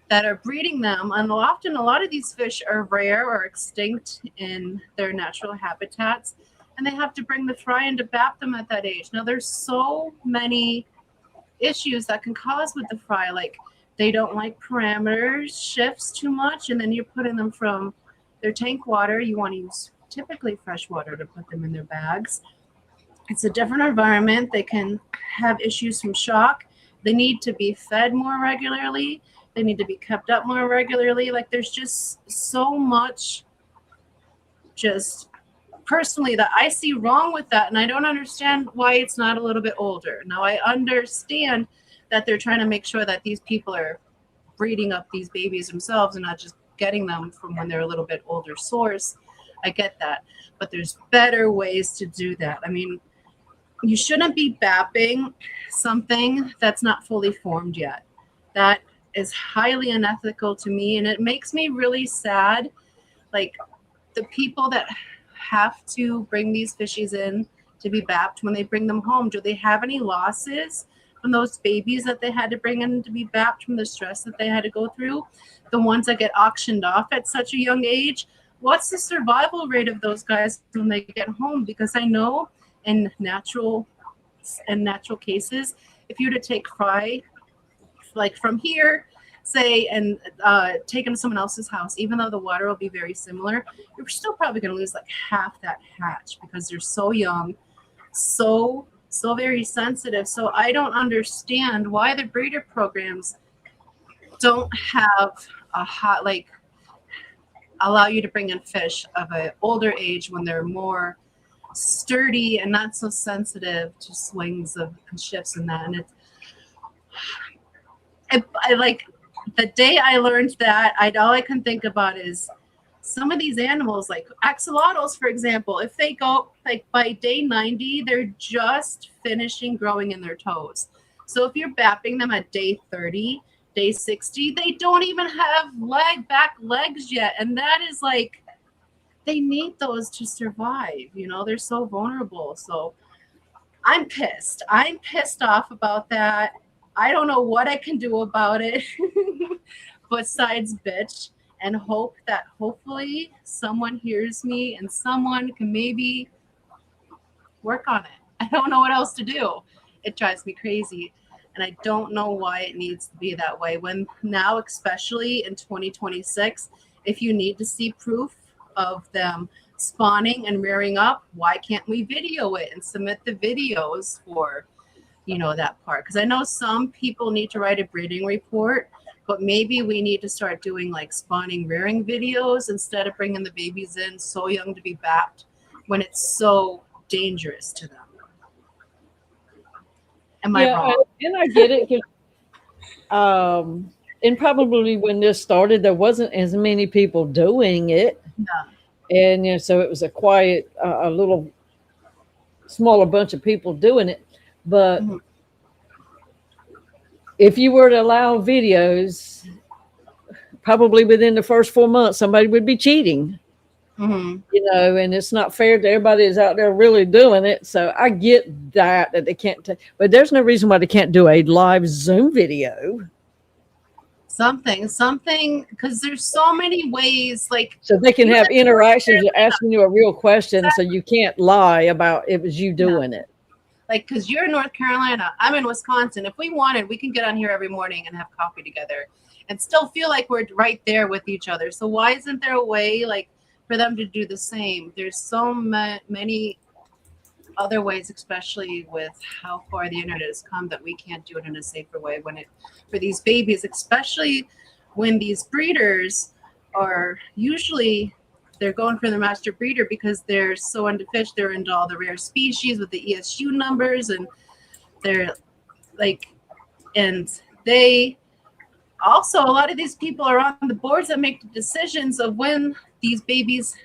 that are breeding them, and often a lot of these fish are rare or extinct in their natural habitats, and they have to bring the fry in to bat them at that age. Now, there's so many issues that can cause with the fry, like they don't like parameters shifts too much, and then you're putting them from their tank water. You want to use typically fresh water to put them in their bags. It's a different environment. They can have issues from shock. They need to be fed more regularly. They need to be kept up more regularly. Like, there's just so much just personally that I see wrong with that. And I don't understand why it's not a little bit older. Now, I understand that they're trying to make sure that these people are breeding up these babies themselves and not just getting them from when they're a little bit older source. I get that. But there's better ways to do that. I mean, you shouldn't be bapping something that's not fully formed yet. That is highly unethical to me, and it makes me really sad. Like, the people that have to bring these fishies in to be bapped, when they bring them home, do they have any losses from those babies that they had to bring in to be bapped, from the stress that they had to go through? The ones that get auctioned off at such a young age, what's the survival rate of those guys when they get home? Because I know in natural cases, if you were to take fry, like from here, say, and take them to someone else's house, even though the water will be very similar, you're still probably going to lose like half that hatch because they're so young, so very sensitive. So I don't understand why the breeder programs don't have a hot, like, allow you to bring in fish of an older age when they're more sturdy and not so sensitive to swings of and shifts and that. And I like, the day I learned that, all I can think about is some of these animals, like axolotls, for example, if they go, like, by day 90, they're just finishing growing in their toes. So if you're bapping them at day 30, day 60, they don't even have back legs yet. And that is like, they need those to survive. You know, they're so vulnerable. So I'm pissed. I'm pissed off about that. I don't know what I can do about it besides bitch and hope that hopefully someone hears me and someone can maybe work on it. I don't know what else to do. It drives me crazy. And I don't know why it needs to be that way. When now, especially in 2026, if you need to see proof of them spawning and rearing up, why can't we video it and submit the videos for, you know, that part? Because I know some people need to write a breeding report, but maybe we need to start doing like spawning, rearing videos instead of bringing the babies in so young to be bapped when it's so dangerous to them. Am I wrong? And I get it. And probably when this started, there wasn't as many people doing it. Yeah. And, you know, so it was a quiet, a little smaller bunch of people doing it. But if you were to allow videos, probably within the first 4 months, somebody would be cheating. You know, and it's not fair to everybody that's out there really doing it. So I get that they can't, but there's no reason why they can't do a live Zoom video. Something, because there's so many ways, like, so they can have interactions asking you a real question. So you can't lie about it was you doing it. Like, because you're in North Carolina, I'm in Wisconsin. If we wanted, we can get on here every morning and have coffee together and still feel like we're right there with each other. So why isn't there a way, like, for them to do the same? There's so many other ways, especially with how far the internet has come, that we can't do it in a safer way when it, for these babies, especially when these breeders are usually, they're going for the master breeder because they're so into fish. They're into all the rare species with the ESU numbers, and they're like, and they also, a lot of these people are on the boards that make the decisions of when these babies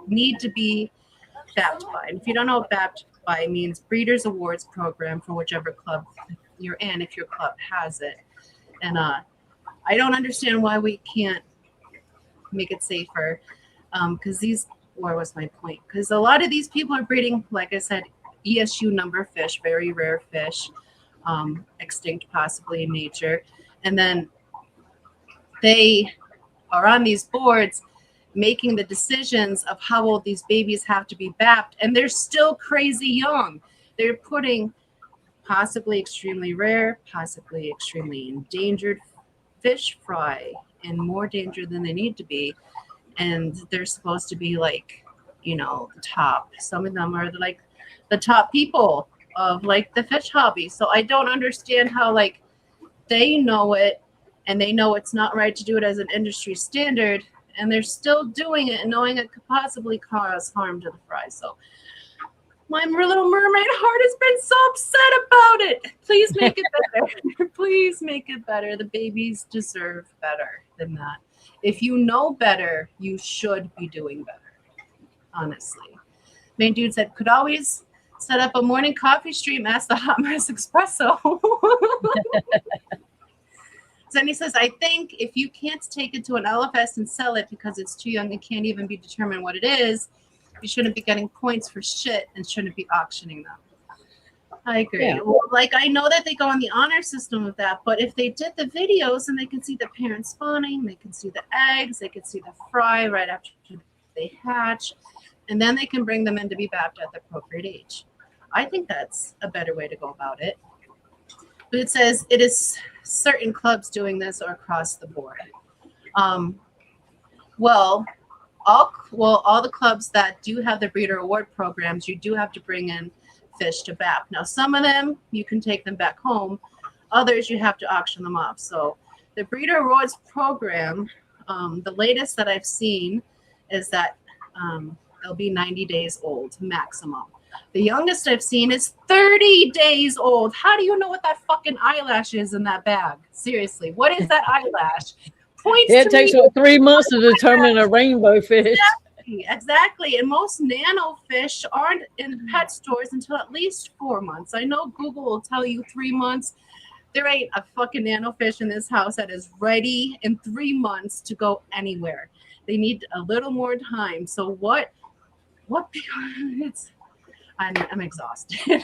need to be bapped by. And if you don't know what bapped by means, Breeders Awards program for whichever club you're in, if your club has it. And I don't understand why we can't make it safer. Because where was my point? Because a lot of these people are breeding, like I said, ESU number fish, very rare fish, extinct possibly in nature. And then they are on these boards making the decisions of how old these babies have to be bapped, and they're still crazy young. They're putting possibly extremely rare, possibly extremely endangered fish fry in more danger than they need to be, and they're supposed to be like, you know, the top. Some of them are like the top people of like the fish hobby. So I don't understand how like they know it, and they know it's not right to do it as an industry standard, and they're still doing it and knowing it could possibly cause harm to the fry. So my Little Mermaid heart has been so upset about it. Please make it better. Please make it better. The babies deserve better than that. If you know better, you should be doing better, honestly. Main dude said, could always set up a morning coffee stream, ask the Hot Mess Espresso. Then he says, I think if you can't take it to an LFS and sell it because it's too young and can't even be determined what it is, you shouldn't be getting points for shit and shouldn't be auctioning them. I agree. Yeah. Well, like, I know that they go on the honor system of that, but if they did the videos and they can see the parents spawning, they can see the eggs, they can see the fry right after they hatch, and then they can bring them in to be bapped at the appropriate age. I think that's a better way to go about it. But it says it is certain clubs doing this or across the board. All the clubs that do have the breeder award programs, you do have to bring in fish to BAP. Now, some of them, you can take them back home. Others, you have to auction them off. So the breeder awards program, the latest that I've seen is that they'll be 90 days old maximum. The youngest I've seen is 30 days old. How do you know what that fucking eyelash is in that bag? Seriously, what is that eyelash? It takes 3 months to determine a rainbow fish. Exactly. And most nano fish aren't in pet stores until at least 4 months. I know Google will tell you 3 months. There ain't a fucking nano fish in this house that is ready in 3 months to go anywhere. They need a little more time. So what it's, I'm exhausted.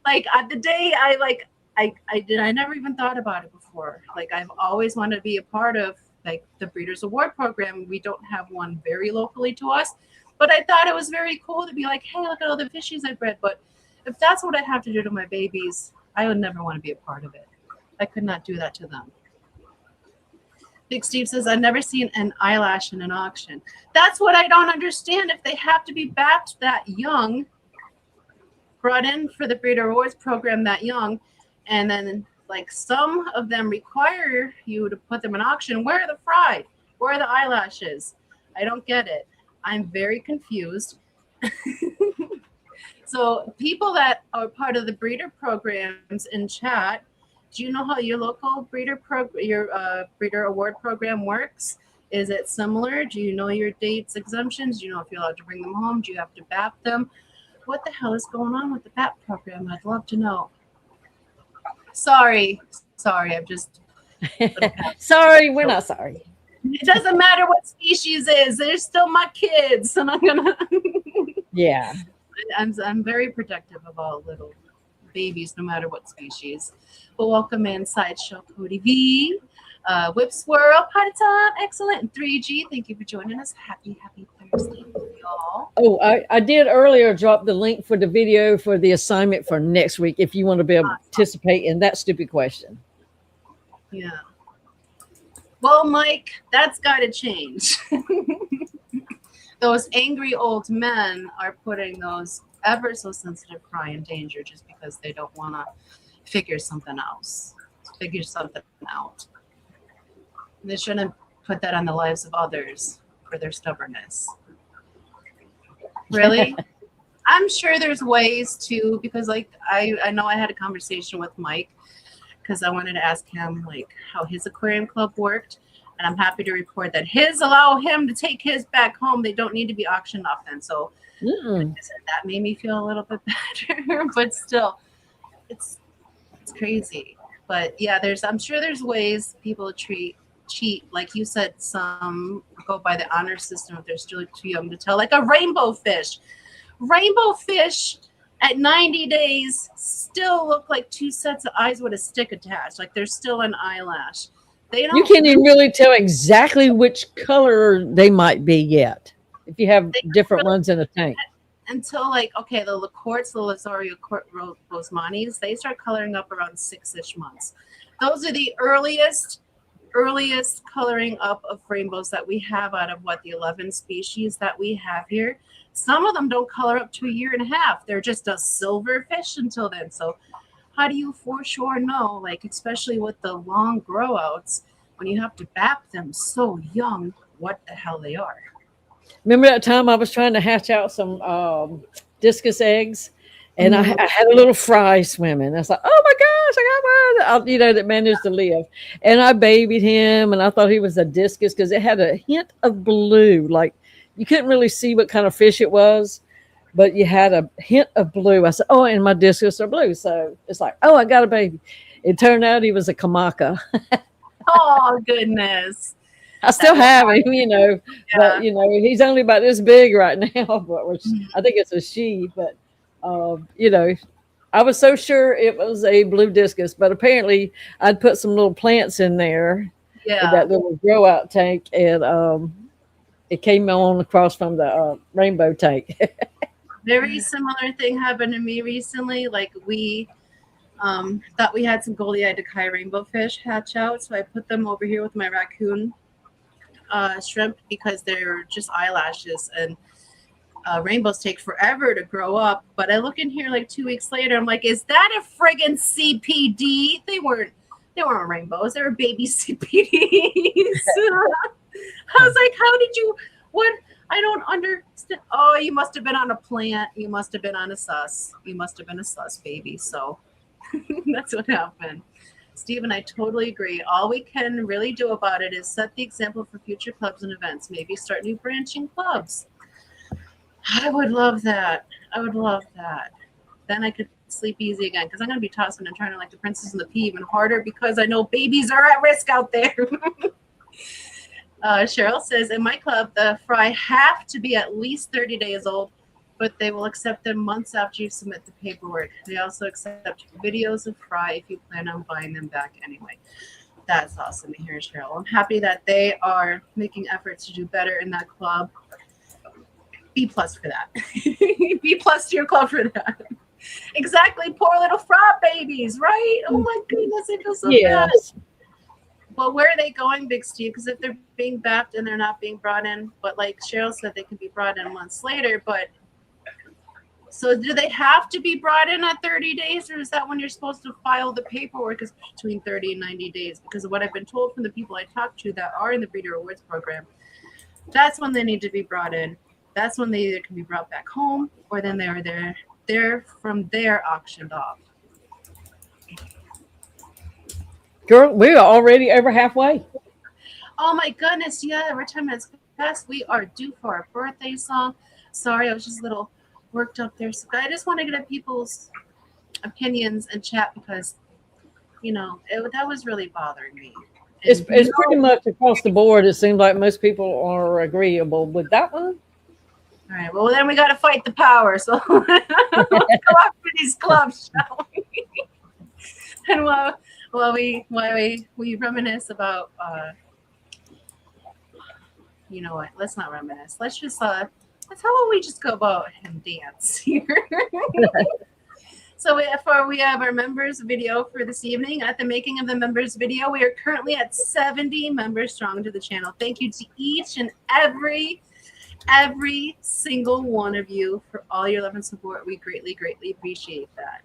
Like the day I never even thought about it before. Like, I've always wanted to be a part of like the Breeders Award program. We don't have one very locally to us, but I thought it was very cool to be like, hey, look at all the fishies I bred. But if that's what I have to do to my babies, I would never want to be a part of it. I could not do that to them. Big Steve says, I've never seen an eyelash in an auction. That's what I don't understand. If they have to be backed that young, brought in for the Breeder Awards program that young, and then like some of them require you to put them in auction, where are the fry? Where are the eyelashes? I don't get it. I'm very confused. So people that are part of the breeder programs in chat, do you know how your local breeder breeder award program works? Is it similar? Do you know your dates exemptions? Do you know if you're allowed to bring them home? Do you have to BAP them? What the hell is going on with the BAP program? I'd love to know. Sorry, I'm just sorry, we're not sorry. It doesn't matter what species is. They're still my kids, and I'm gonna. Yeah. I'm very protective of all little babies, no matter what species. But welcome in Sideshow Cody V, Whip Swirl, Potty Time, excellent, and 3G. Thank you for joining us. Happy Thursday, y'all. Oh, I did earlier drop the link for the video for the assignment for next week if you want to be able to participate in that stupid question. Yeah. Well, Mike, that's got to change. Those angry old men are putting those ever so sensitive fry in danger just because they don't want to figure something out. They shouldn't put that on the lives of others for their stubbornness. Really? I'm sure there's ways to, because like I know I had a conversation with Mike because I wanted to ask him like how his aquarium club worked. And I'm happy to report that his allow him to take his back home. They don't need to be auctioned off then. So like I said, that made me feel a little bit better, but still it's crazy. But yeah, I'm sure there's ways people cheat. Like you said, some go by the honor system if they're still too young to tell, like a rainbow fish. Rainbow fish at 90 days still look like two sets of eyes with a stick attached. Like there's still an eyelash. You can't even really tell exactly which color they might be yet if you have different ones in a tank. Until like, okay, the Lacortes, the Lazario Bosmanis, they start coloring up around 6-ish months. Those are the earliest coloring up of rainbows that we have out of the 11 species that we have here. Some of them don't color up to 1.5 years. They're just a silver fish until then. So how do you for sure know, like, especially with the long grow outs, when you have to bap them so young, what the hell they are? Remember that time I was trying to hatch out some discus eggs, and I had a little fry swimming. I was like, oh my gosh, I got one, that managed to live. And I babied him, and I thought he was a discus because it had a hint of blue. Like, you couldn't really see what kind of fish it was, but you had a hint of blue. I said, oh, and my discus are blue. So it's like, oh, I got a baby. It turned out he was a kamaka. Oh, goodness. I still have him, but, he's only about this big right now, but I think it's a she, but, I was so sure it was a blue discus, but apparently I'd put some little plants in there in that little grow out tank, and it came on across from the rainbow tank. Very similar thing happened to me recently. Like we thought we had some goldie-eyed Dakai rainbow fish hatch out, so I put them over here with my raccoon shrimp because they're just eyelashes, and rainbows take forever to grow up. But I look in here like 2 weeks later, I'm like, is that a friggin' CPD? They weren't rainbows, they were baby CPDs. I was like, how did you, what? I don't understand. Oh, you must have been on a plant. You must have been on a sus. You must have been a sus baby. So that's what happened. Steve and I totally agree. All we can really do about it is set the example for future clubs and events. Maybe start new branching clubs. I would love that. I would love that. Then I could sleep easy again, because I'm going to be tossing and turning like the Princess and the Pea even harder, because I know babies are at risk out there. Cheryl says, in my club, the fry have to be at least 30 days old, but they will accept them months after you submit the paperwork. They also accept videos of fry if you plan on buying them back anyway. That's awesome to hear, Cheryl. I'm happy that they are making efforts to do better in that club. B+ for that. B+ to your club for that. Exactly. Poor little frog babies, right? Oh my goodness, I feel so bad. Well, where are they going, Big Steve? Because if they're being bapped and they're not being brought in, but like Cheryl said, they can be brought in months later. But so do they have to be brought in at 30 days, or is that when you're supposed to file the paperwork is between 30 and 90 days? Because of what I've been told from the people I talked to that are in the Breeder Awards program, that's when they need to be brought in. That's when they either can be brought back home, or then they're from there auctioned off. Girl, we're already over halfway. Oh my goodness, yeah, we're 10 minutes past. We are due for our birthday song. Sorry, I was just a little worked up there. So I just want to get at people's opinions and chat, because, that was really bothering me. It's pretty much across the board. It seems like most people are agreeable with that one. All right, well, then we got to fight the power. So let's go after these clubs, shall we? And while we reminisce about, you know what? Let's not reminisce. Let's just how about we just go about and dance here? So we have our members video for this evening. At the making of the members video, we are currently at 70 members strong to the channel. Thank you to each and every single one of you for all your love and support. We greatly appreciate that.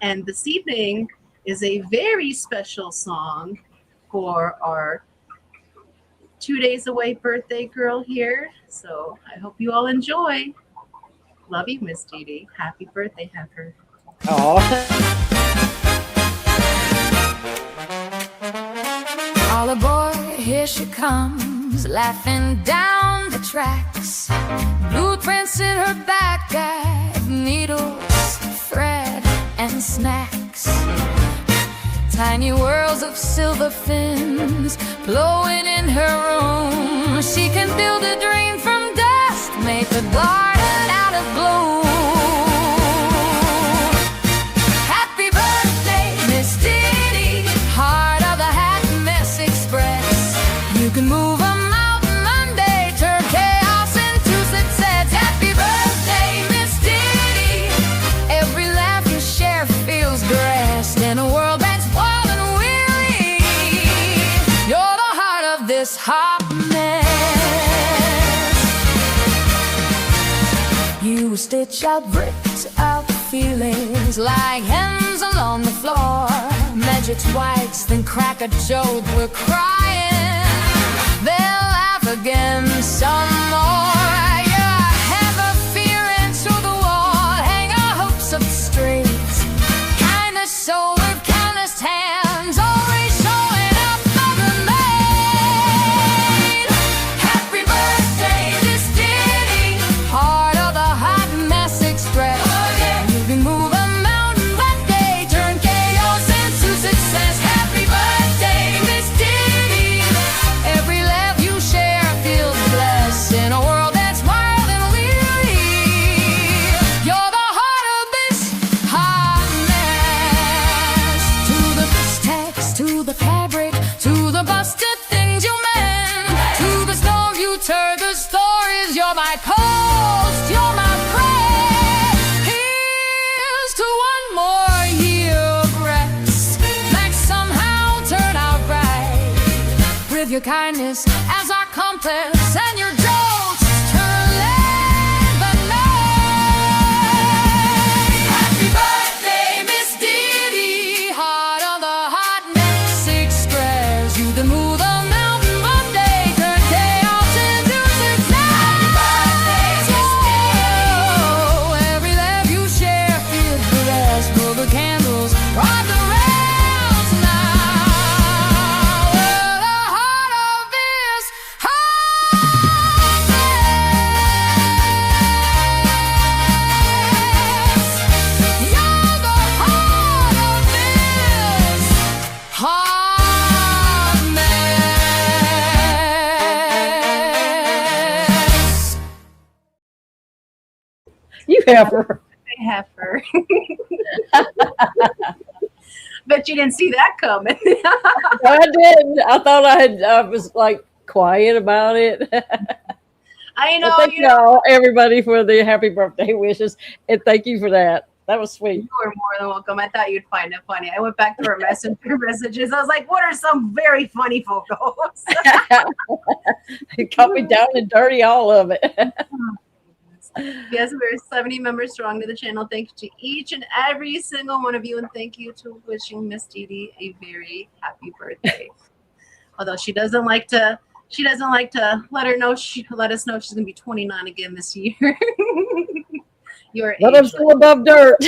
And this evening is a very special song for our 2 days away birthday girl here. So I hope you all enjoy. Love you, Miss Didi. Happy birthday, Heifer. Oh. All aboard, here she comes, laughing down the tracks. Blueprints in her backpack, needles, thread, and snacks. Tiny whirls of silver fins blowing in her room. She can build a dream from dust, make a garden out of bloom. Happy birthday, Miss Didi, heart of the Happiness Express. You can move a mountain Monday, turn chaos into success. Happy birthday, Miss Didi, every laugh you share feels grass in a world that's wild and weary. You're the heart of this hot mess. You stitch out bricks out feelings like hens along the floor. Measure twice, then crack a joke. We're crying, they'll laugh again some more. Yeah, have a fear into the wall, hang our hopes up straight. Kindness soul with kindness hands, always showing up for the maid. Happy birthday, Miss Didi, heart of the Hot Mess Express. You can move a mountain one day, turn chaos into success. Happy birthday, Miss Didi, every laugh you share feels blessed in a world that's wild and weary. You're the heart of this hot mess. To the mistakes, to the fabric, to the busted things you mend, to the storm you turn the stories. You're my coast, you're my prayer. Here's to one more year of rest, like somehow turn out right. With your kindness as our compass and your jolts turn late but night. Happy birthday, Miss Didi, heart of the Hot Mess Express. You can move the mountain one day, turn chaos into success. Happy birthday, Miss Didi, every laugh you share feels blessed. Blow the candles, ride the rails now. We're the heart of this hot mess. You're the heart of this hot mess. You have her. Heifer. Bet you didn't see that coming. I didn't. I thought I was like quiet about it. I know, Well, thank you all, everybody, for the happy birthday wishes, and thank you for that. That was sweet. you were more than welcome. I thought you'd find it funny. I went back to her messenger messages. I was like, what are some very funny photos? It caught me down and dirty, all of it. Yes, we're 70 members strong to the channel. Thank you to each and every single one of you, and thank you to wishing Miss Didi a very happy birthday. Although she doesn't like to let us know she's gonna be 29 again this year. You're But I'm ageless. still above dirt.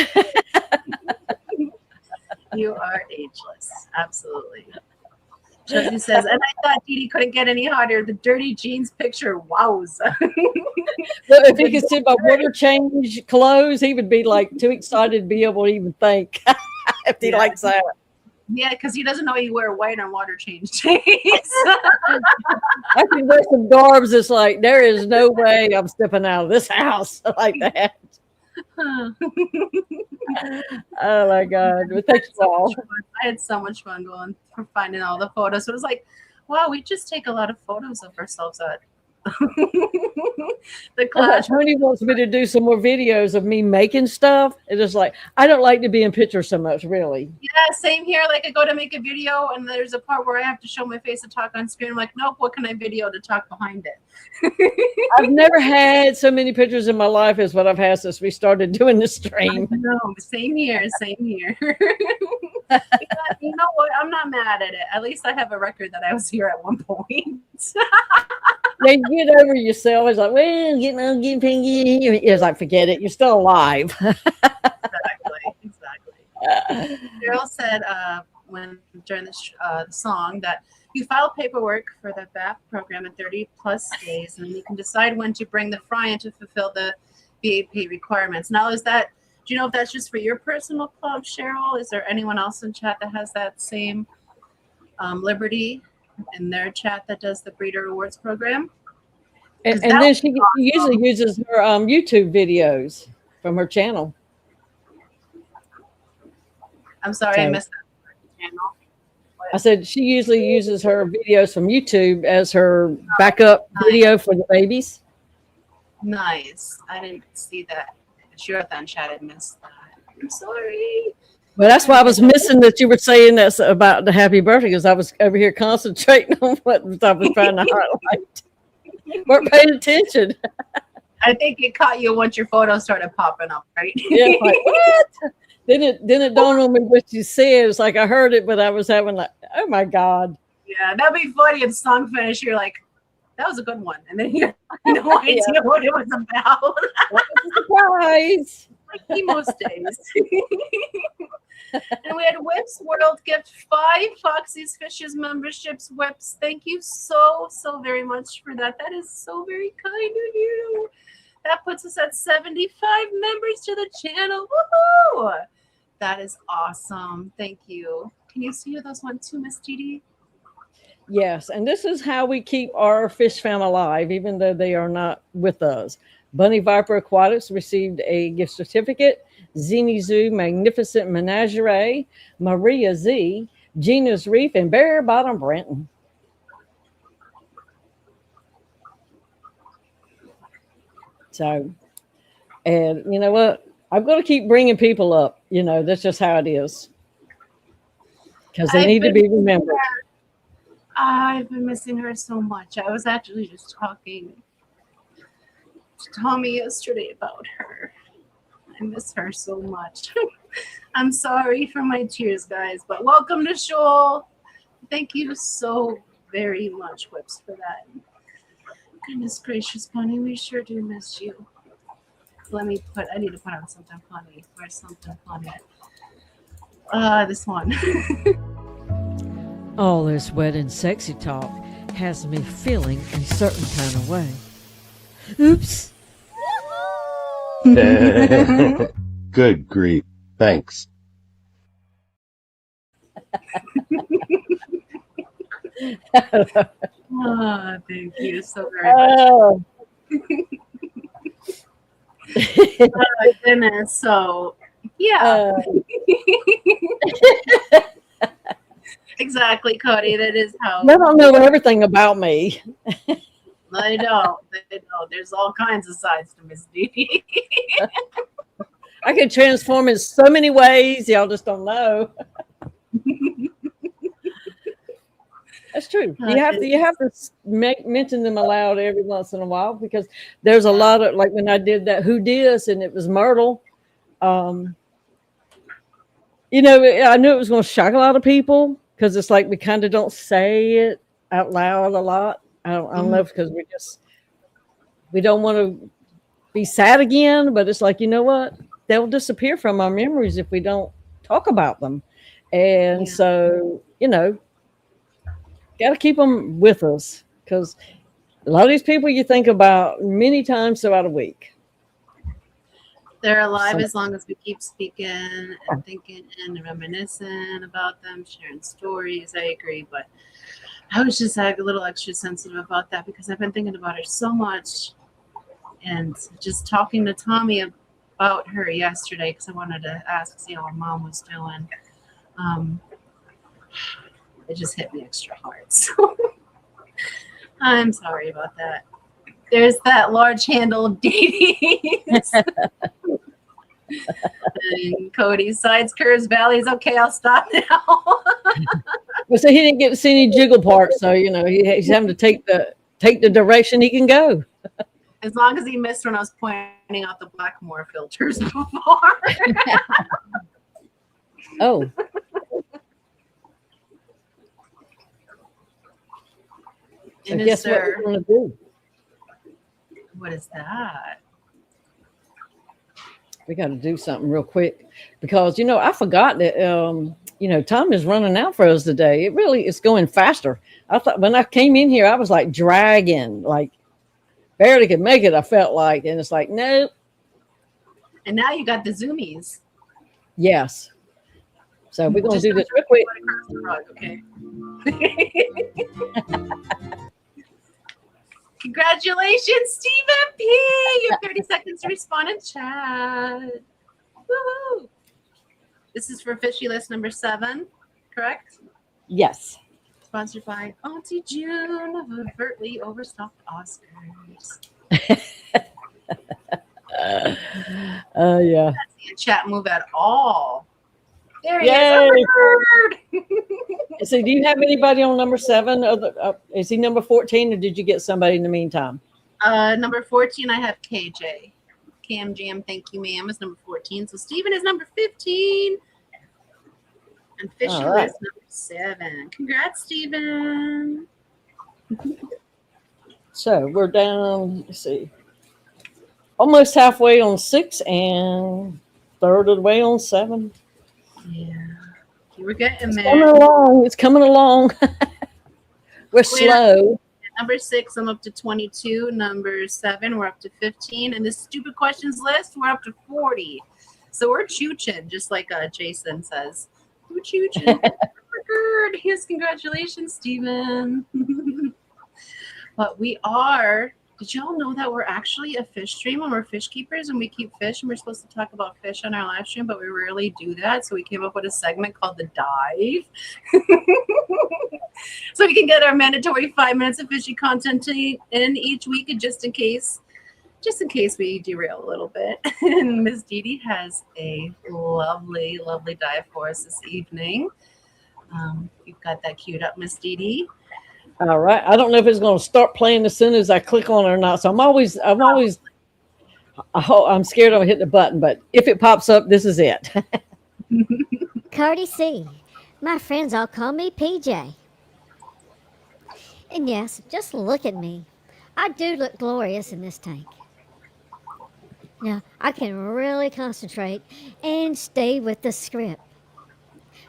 You are ageless. Absolutely. Josie says, and I thought Didi couldn't get any hotter. The dirty jeans picture, wowza. But if he could see my water change clothes, he would be like too excited to be able to even think if he likes that. Yeah, because he doesn't know you wear white on water change days. I can wear some garbs. It's like, there is no way I'm stepping out of this house like that. Oh my God. Well, thank you all. I had so much fun going for finding all the photos. It was like, wow, we just take a lot of photos of ourselves at the class. Tony wants me to do some more videos of me making stuff. It is like, I don't like to be in pictures so much, really. Yeah, same here. Like I go to make a video and there's a part where I have to show my face and talk on screen. I'm like, nope, what can I video to talk behind it? I've never had so many pictures in my life as what I've had since we started doing the stream. No, same here, same here. You know what? I'm not mad at it. At least I have a record that I was here at one point. They get over yourself. It's like, well, getting pinky. It's like, forget it. You're still alive. Exactly. Cheryl said when during the song that you file paperwork for the BAP program in 30 plus days, and then you can decide when to bring the fry in to fulfill the BAP requirements. Now, do you know if that's just for your personal club, Cheryl? Is there anyone else in chat that has that same liberty in their chat that does the Breeder Rewards program? And then she usually uses her YouTube videos from her channel. I'm sorry, I missed that channel. I said she usually uses her videos from YouTube as her backup video for the babies. Nice. I didn't see that. She wrote that in chat. I missed that. I'm sorry. Well, that's why I was missing that you were saying that's about the happy birthday, because I was over here concentrating on what I was trying to highlight. Weren't paying attention. I think it caught you once your photo started popping up, right? Yeah, like, what? Then it dawned on me what you said. It's like I heard it, but I was having like, oh my God. Yeah, that'd be funny if the song finished. You're like, that was a good one. And then you have no idea what it was about. What was a surprise. Like most days. And we had Whips World gift 5 Foxy's Fishes memberships. Whips, thank you so very much for that. That is so very kind of you. That puts us at 75 members to the channel. Woohoo! That is awesome. Thank you. Can you see those one too, Miss Didi? Yes, and this is how we keep our fish fam alive, even though they are not with us. Bunny Viper Aquatics received a gift certificate. Zini Zoo Magnificent Menagerie, Maria Z, Gina's Reef, and Bare Bottom Brenton. So, and you know what? I'm going to keep bringing people up. You know, that's just how it is. Because they need to be remembered. I've been missing her so much. I was actually just talking to Tommy yesterday about her. I miss her so much. I'm sorry for my tears, guys, but welcome to Shoal. Thank you so very much, Whips, for that. Goodness gracious, Bunny, we sure do miss you. I need to put on something funny. Where's something funny? This one. All this wet and sexy talk has me feeling a certain kind of way. Oops. Good grief. Thanks. Thank you so very much. Oh my goodness. So, yeah. Exactly, Cody. That is how. They don't know everything about me. They don't. There's all kinds of sides to Miss Didi. I can transform in so many ways. Y'all just don't know. That's true. You have to mention them aloud every once in a while, because there's a lot of, like when I did that Who Dis and it was Myrtle. You know, I knew it was going to shock a lot of people, because it's like we kind of don't say it out loud a lot. I don't know, because we don't want to be sad again, but it's like, you know what? They'll disappear from our memories if we don't talk about them. And so, you know, got to keep them with us, because a lot of these people you think about many times throughout a week. They're alive as long as we keep speaking and thinking and reminiscing about them, sharing stories. I agree, but I was just like a little extra sensitive about that, because I've been thinking about her so much, and just talking to Tommy about her yesterday, because I wanted to see how her mom was doing. It just hit me extra hard. So I'm sorry about that. There's that large handle of dating. And Cody, sides, curves, valleys. Okay, I'll stop now. Well, so he didn't get to see any jiggle parts, so you know he's having to take the direction he can go. As long as he missed when I was pointing out the Blackmore filters before. So And guess what we're going to do? What is that? We got to do something real quick because, I forgot that, time is running out for us today. It's going faster. I thought when I came in here, I was like dragging, like barely could make it. I felt like, and it's like, nope. And now you got the zoomies. Yes. So we're going to do this real quick. Okay. Congratulations, Stephen P. You have 30 seconds to respond in chat. Woohoo! This is for Fishy List number 7, correct? Yes. Sponsored by Auntie June of Overtly Overstocked Oscars. Yeah. That's the chat move at all. There he Yay. is. So do you have anybody on number 7? Is he number 14 or did you get somebody in the meantime? Number 14, I have KJ. Cam Jam, thank you, ma'am, is number 14. So Stephen is number 15. And Fishy right. List number 7. Congrats, Stephen. So we're down, let's see, almost halfway on 6 and third of the way on 7. Yeah. We're getting there. It's coming along. We're slow. Number 6, I'm up to 22. Number 7, we're up to 15. And this stupid questions list, we're up to 40. So we're chooching, just like Jason says. We're chooching. Good. Yes, congratulations, Stephen. But we are. Did y'all know that we're actually a fish stream and we're fish keepers and we keep fish and we're supposed to talk about fish on our live stream, but we rarely do that. So we came up with a segment called The Dive. So we can get our mandatory 5 minutes of fishy content in each week, and just in case we derail a little bit. And Miss Didi has a lovely, lovely dive for us this evening. You've got that queued up, Miss Didi. All right. I don't know if it's going to start playing as soon as I click on it or not. So I'm scared I'll hit the button, but if it pops up, this is it. Cardi C. My friends all call me PJ. And yes, just look at me. I do look glorious in this tank. Now, I can really concentrate and stay with the script.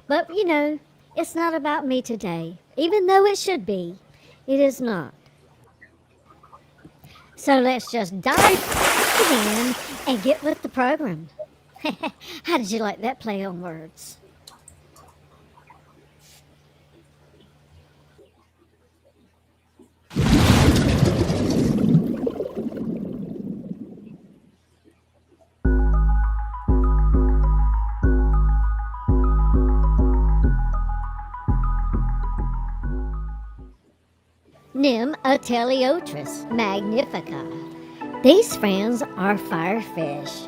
But, it's not about me today. Even though it should be, it is not. So let's just dive in and get with the program. How did you like that play on words? Nym Ateliotrus magnifica. These friends are firefish.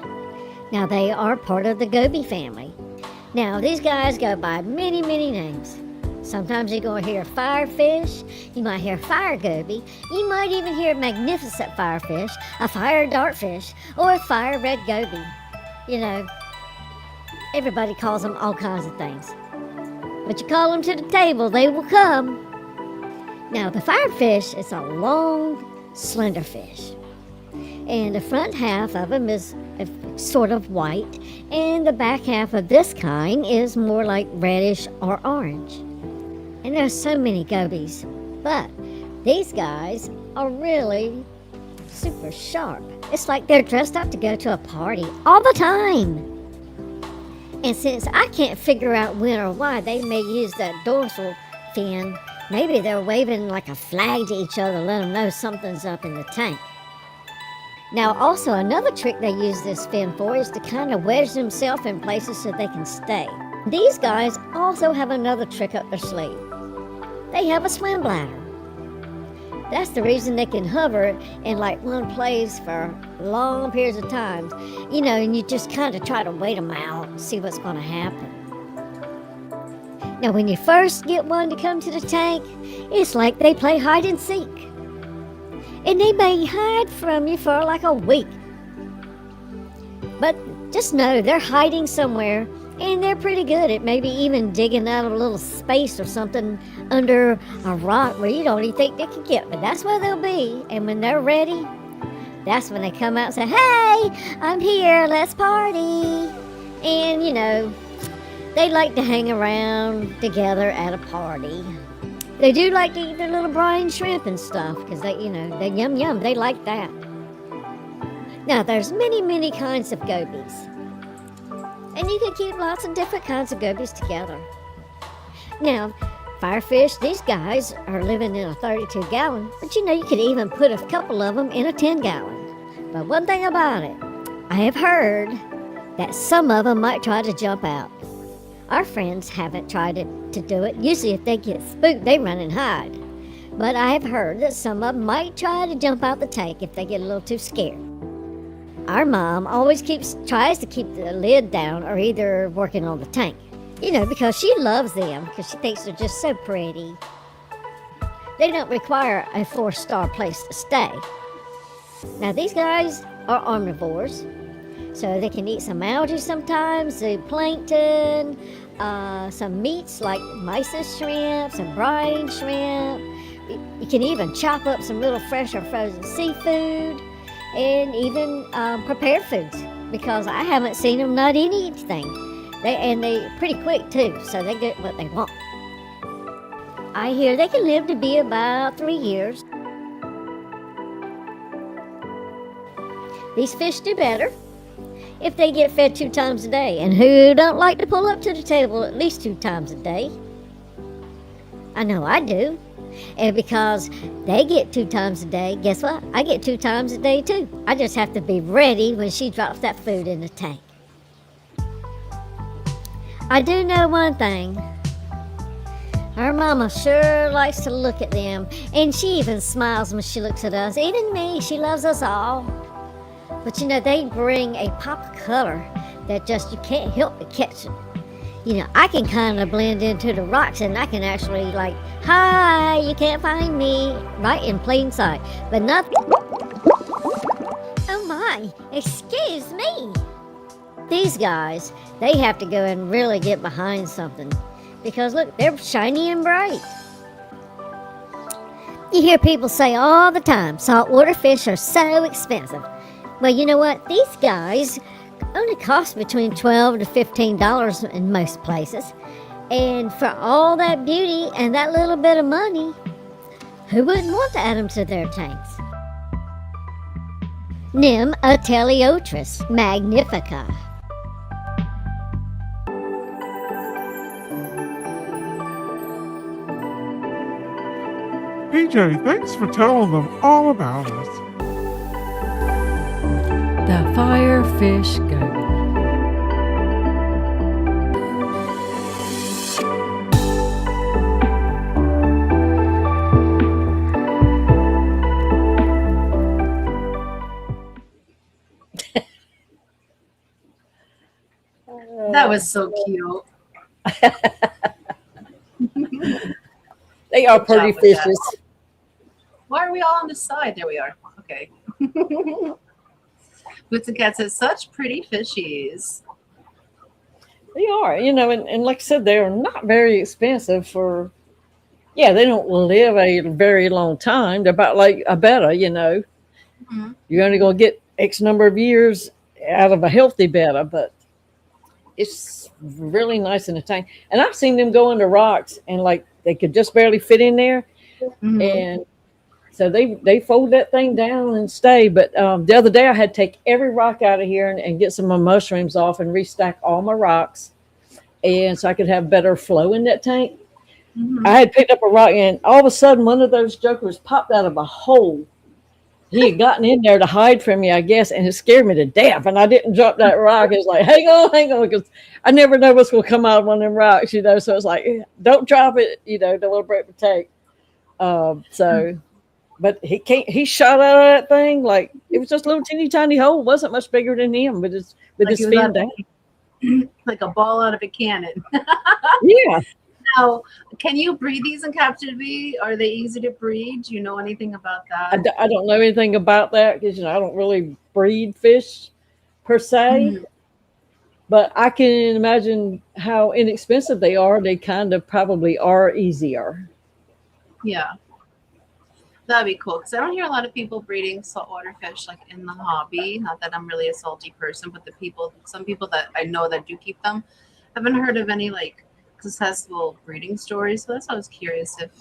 Now they are part of the goby family. Now these guys go by many, many names. Sometimes you're going to hear firefish, you might hear fire goby, you might even hear magnificent firefish, a fire dartfish, or a fire red goby. Everybody calls them all kinds of things. But you call them to the table, they will come. Now, the firefish is a long, slender fish. And the front half of him is sort of white, and the back half of this kind is more like reddish or orange. And there's so many gobies, but these guys are really super sharp. It's like they're dressed up to go to a party all the time. And since I can't figure out when or why they may use that dorsal fin, maybe they're waving like a flag to each other, let them know something's up in the tank. Now, also another trick they use this fin for is to kind of wedge themselves in places so they can stay. These guys also have another trick up their sleeve. They have a swim bladder. That's the reason they can hover in like one place for long periods of time, and you just kind of try to wait them out and see what's going to happen. Now, when you first get one to come to the tank, it's like they play hide and seek. And they may hide from you for like a week. But just know they're hiding somewhere And they're pretty good at maybe even digging out a little space or something under a rock where you don't even think they can get. But that's where they'll be. And when they're ready, that's when they come out and say, hey, I'm here, let's party. And, you know, they like to hang around together at a party. They do like to eat their little brine shrimp and stuff because they, you know, they yum yum, they like that. Now, there's many, many kinds of gobies. And you can keep lots of different kinds of gobies together. Now, firefish, these guys are living in a 32-gallon, but you know, you could even put a couple of them in a 10-gallon. But one thing about it, I have heard that some of them might try to jump out. Our friends haven't tried to do it. Usually if they get spooked, they run and hide. But I have heard that some of them might try to jump out the tank if they get a little too scared. Our mom always tries to keep the lid down or either working on the tank. You know, because she loves them, because she thinks they're just so pretty. They don't require a 4-star place to stay. Now these guys are omnivores, so they can eat some algae sometimes, zooplankton, some meats like mysis shrimp, some brine shrimp. You can even chop up some little fresh or frozen seafood, and even prepared foods, because I haven't seen them not eat anything. They pretty quick too, so they get what they want. I hear they can live to be about 3 years. These fish do better if they get fed 2 times a day, and who don't like to pull up to the table at least 2 times a day? I know I do. And because they get 2 times a day, guess what? I get 2 times a day too. I just have to be ready when she drops that food in the tank. I do know one thing. Her mama sure likes to look at them, and she even smiles when she looks at us. Even me, she loves us all. But you know, they bring a pop of color that just you can't help but catch it. You know, I can kind of blend into the rocks, and I can actually like, hi, you can't find me, right in plain sight. But nothing. Oh my, excuse me. These guys, they have to go and really get behind something, because look, they're shiny and bright. You hear people say all the time, saltwater fish are so expensive. Well, you know what? These guys only cost between $12 to $15 in most places. And for all that beauty and that little bit of money, who wouldn't want to add them to their tanks? Nym Ateliotris magnifica. PJ, thanks for telling them all about us. The firefish goby. That was so cute. They are Good pretty job with that. fishes. Why are we all on the side? There we are. Okay. Boots and Cat says, such pretty fishies. They are, you know, and like I said, they're not very expensive for, yeah, they don't live a very long time. They're about like a betta, you know. Mhm. You're only going to get X number of years out of a healthy betta, but it's really nice in the tank. And I've seen them go into rocks and like they could just barely fit in there. Mhm. And so they fold that thing down and stay. But the other day I had to take every rock out of here and get some of my mushrooms off and restack all my rocks. And so I could have better flow in that tank. Mhm. I had picked up a rock and all of a sudden one of those jokers popped out of a hole. He had gotten in there to hide from me, I guess, and it scared me to death. And I didn't drop that rock. It's like, hang on, because I never know what's going to come out of one of them rocks, you know. So it's like, don't drop it, you know, don't want to break the tank. But he shot out of that thing like it was just a little teeny tiny hole. It wasn't much bigger than him, but his Like he was fin out down. like a ball out of a cannon. Yeah. Now, can you breed these in captivity? Are they easy to breed? Do you know anything about that? I don't know anything about that because, you know, I don't really breed fish per se. Mhm. But I can imagine how inexpensive they are. They kind of probably are easier. Yeah. That'd be cool because I don't hear a lot of people breeding saltwater fish like in the hobby. Not that I'm really a salty person, but some people that I know that do keep them, haven't heard of any like successful breeding stories. So that's why I was curious if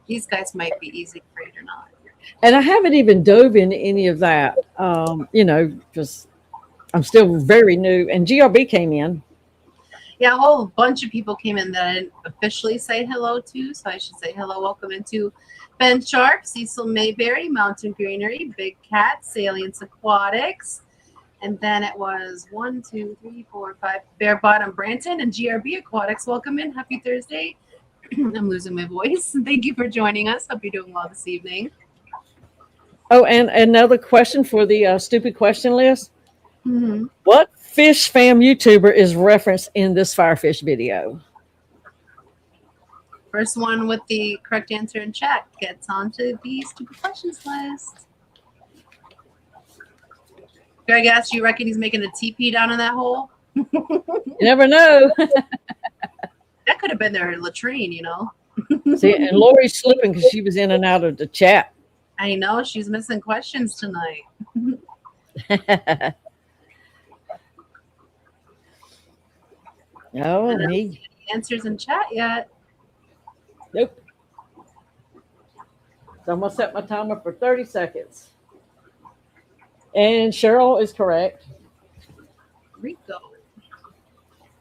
these guys might be easy to breed or not. And I haven't even dove into any of that, because I'm still very new. And GRB came in. Yeah, a whole bunch of people came in that I didn't officially say hello to. So I should say hello, welcome into Ben Sharp, Cecil Mayberry, Mountain Greenery, Big Cat, Salience Aquatics. And then it was 1, 2, 3, 4, 5, Bare Bottom Branton and GRB Aquatics. Welcome in. Happy Thursday. I'm losing my voice. Thank you for joining us. Hope you're doing well this evening. Oh, and another question for the stupid question list. Mm-hmm. What fish fam YouTuber is referenced in this firefish video? First one with the correct answer in chat gets onto the stupid questions list. Greg asked, you reckon he's making a TP down in that hole? You never know. That could have been their latrine, you know. See, and Lori's slipping because she was in and out of the chat. I know she's missing questions tonight. No, I don't me. see any answers in chat yet. Nope. So I'm going to set my timer for 30 seconds. And Cheryl is correct. Rico.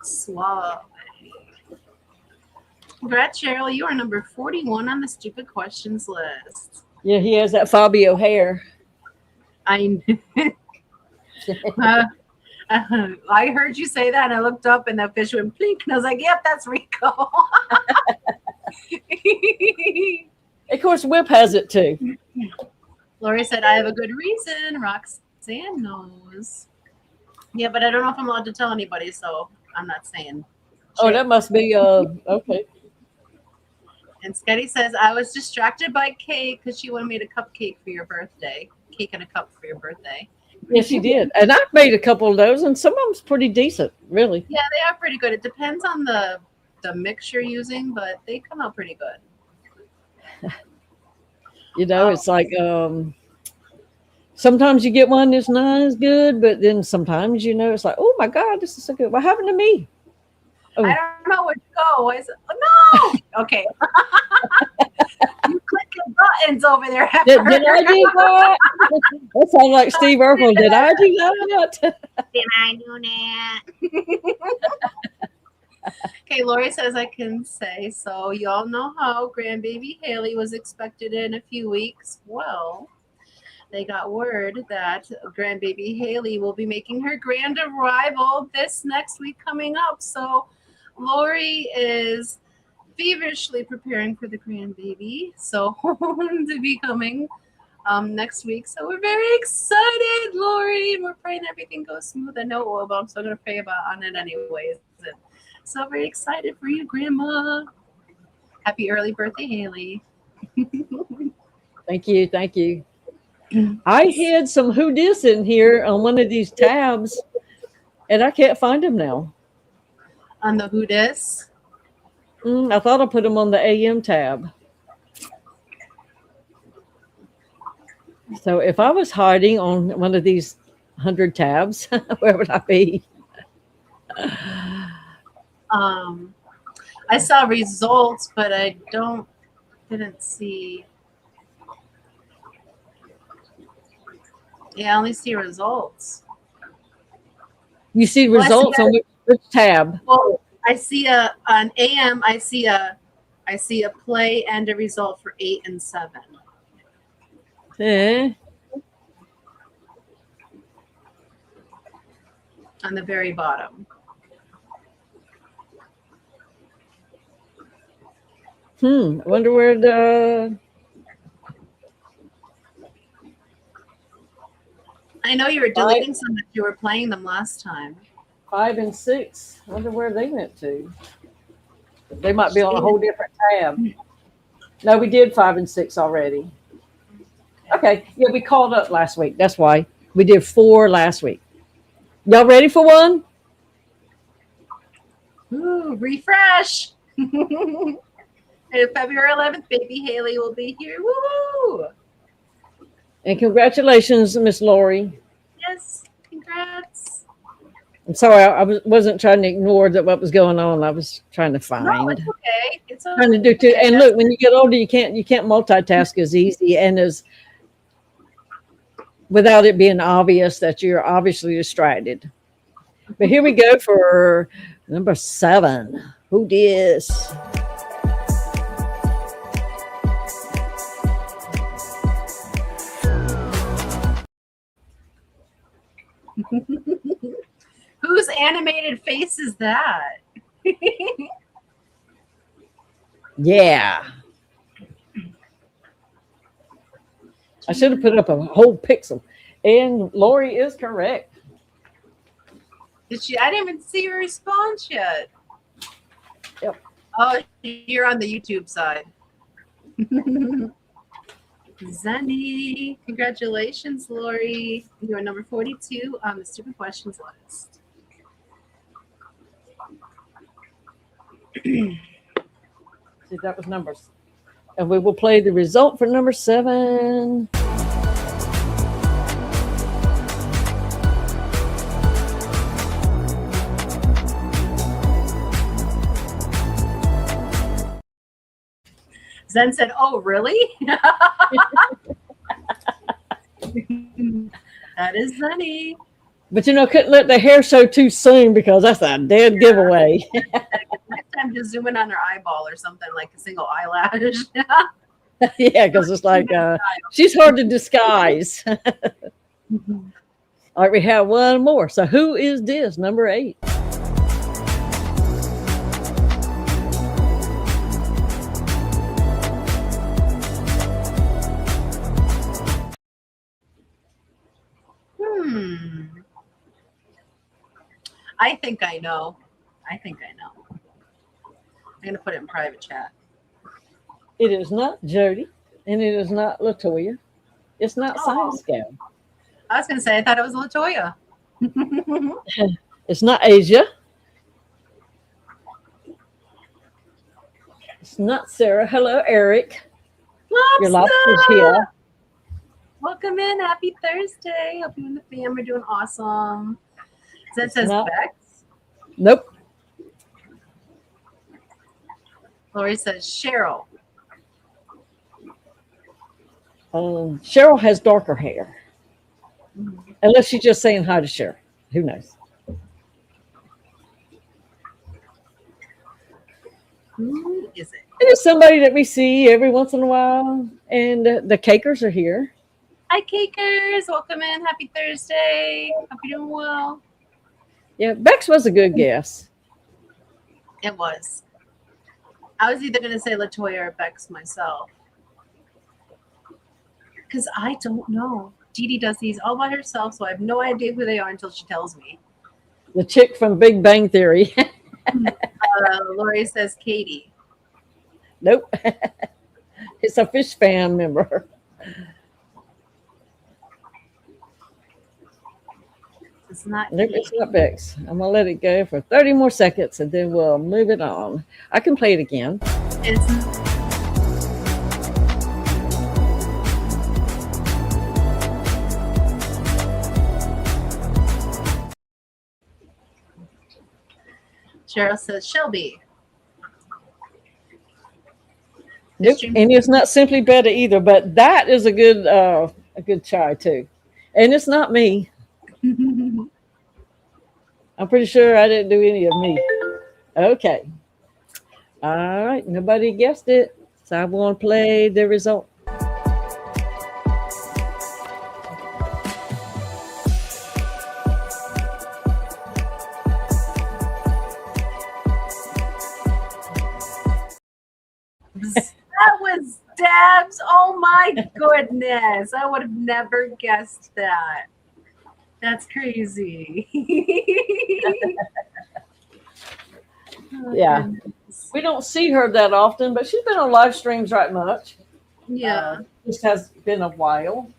Suave. Congrats, Cheryl. You are number 41 on the stupid questions list. Yeah, he has that Fabio hair. I I heard you say that, and I looked up, and that fish went blink, and I was like, "Yep, that's Rico." Of course, Whip has it too. Lori said, "I have a good reason." Roxanne knows. Yeah, but I don't know if I'm allowed to tell anybody, so I'm not saying. Oh, that must be okay. And Sketty says, "I was distracted by cake because she wanted me to cupcake for your birthday. Cake and a cup for your birthday." Yes, she did. And I've made a couple of those, and some of them's pretty decent, really. Yeah, they are pretty good. It depends on the mix you're using, but they come out pretty good. It's like sometimes you get one that's not as good, but then sometimes it's like, oh my God, this is so good. What happened to me? Oh. I don't know where to go. I said, oh, no. Okay. You click the buttons over there. Did I do that? That sounds like Steve Urkel. Did I do that? Did I do that? Okay, Lori says I can say so. You all know how grandbaby Haley was expected in a few weeks. Well, they got word that grandbaby Haley will be making her grand arrival this next week coming up. So Lori is feverishly preparing for the grandbaby, so to be coming next week. So we're very excited, Lori, and we're praying everything goes smooth. I know it will, but I'm still going to pray on it anyways. And so very excited for you, Grandma. Happy early birthday, Haley. Thank you. I had some Who Dis in here on one of these tabs, and I can't find them now. On the Who Dis? I thought I put them on the AM tab. So if I was hiding on one of these 100 tabs, where would I be? I saw results, but I didn't see. Yeah, I only see results. You see results on which tab? Well, I see on AM. I see a play and a result for 8 and 7. On the very bottom. I wonder where the. I know you were deleting some, but you were playing them last time. 5 and 6. I wonder where they went to. They might be on a whole different tab. No, we did 5 and 6 already. Okay. Yeah, we called up last week. That's why we did 4 last week. Y'all ready for one? Ooh, refresh. And February 11th, baby Haley will be here. Woo! And congratulations, Miss Lori. Yes, congrats. I'm sorry, I wasn't trying to ignore what was going on. I was trying to find. No, it's okay. It's okay. Trying to do too. And look, when you get older, you can't multitask as easy and as without it being obvious that you're obviously distracted. But here we go for number 7. Who dis? Whose animated face is that? Yeah. I should have put up a whole pixel. And Lori is correct. Did she? I didn't even see her response yet. Yep. Oh, you're on the YouTube side. Zenny, congratulations, Lori. You are number 42 on the stupid questions list. See, that was numbers. And we will play the result for number 7. Zen said, "Oh, really?" That is Zenny. But couldn't let the hair show too soon because that's a dead giveaway. Next time, just zoom in on her eyeball or something, like a single eyelash. Yeah, because it's like she's hard to disguise. All right, we have one more. So who is this? Number 8. I think I know. I'm going to put it in private chat. It is not Jody, and it is not Latoya. It's not SAMHSA. I was going to say, I thought it was Latoya. It's not Asia. It's not Sarah. Hello, Eric. Your lobster's here. Welcome in. Happy Thursday. Hope you and the fam are doing awesome. That says Bex. Nope. Lori says Cheryl. Cheryl has darker hair. Unless she's just saying hi to Cheryl. Who knows? Who is it? It is somebody that we see every once in a while. And the Cakers are here. Hi, Cakers. Welcome in. Happy Thursday. Hope you're doing well. Yeah, Bex was a good guess. It was. I was either going to say Latoya or Bex myself. Because I don't know. Didi does these all by herself, so I have no idea who they are until she tells me. The chick from Big Bang Theory. Lori says Katie. Nope. It's a Fish Fam member. It's not. Nope, it's not Bex. I'm gonna let it go for 30 more seconds, and then we'll move it on. I can play it again. It's Cheryl says Shelby. Nope. And it's not Simply Better either, but that is a good try too. And it's not me. I'm pretty sure I didn't do any of me. Okay. All right. Nobody guessed it. So I want to play the result. That was Debs. Oh my goodness. I would have never guessed that. That's crazy. Yeah. We don't see her that often, but she's been on live streams right much. Yeah. This has been a while.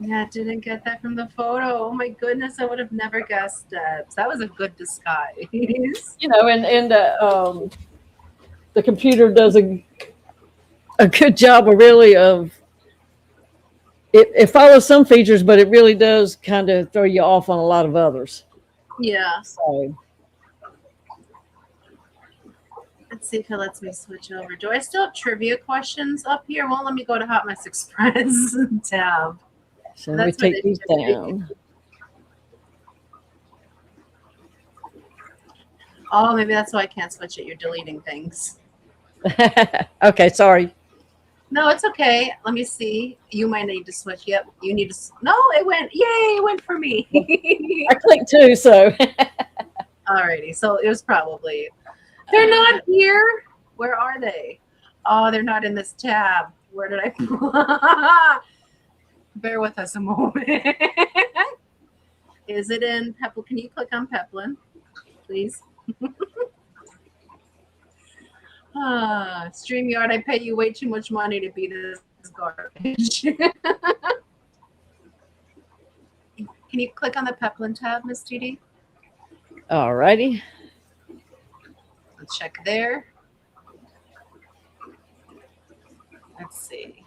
Yeah, didn't get that from the photo. Oh my goodness, I would have never guessed that. That was a good disguise. You know, and the computer does a good job of really of it follows some features, but it really does kind of throw you off on a lot of others. Yeah. So Let's see if it lets me switch over. Do I still have trivia questions up here? Won't let me go to Hot Mess Express tab. let me take these down. Oh, maybe that's why I can't switch it. You're deleting things. Okay, sorry. No, it's okay. Let me see. You might need to switch. Yep, you need to. No, it went. Yay, it went for me. I clicked too, so. Alrighty, so it was probably. They're not here. Where are they? Oh, they're not in this tab. Where did I? Bear with us a moment. Is it in Peplin? Can you click on Peplin, please? StreamYard, I pay you way too much money to be this garbage. Can you click on the Peplin tab, Miss Didi? All righty. Let's check there. Let's see.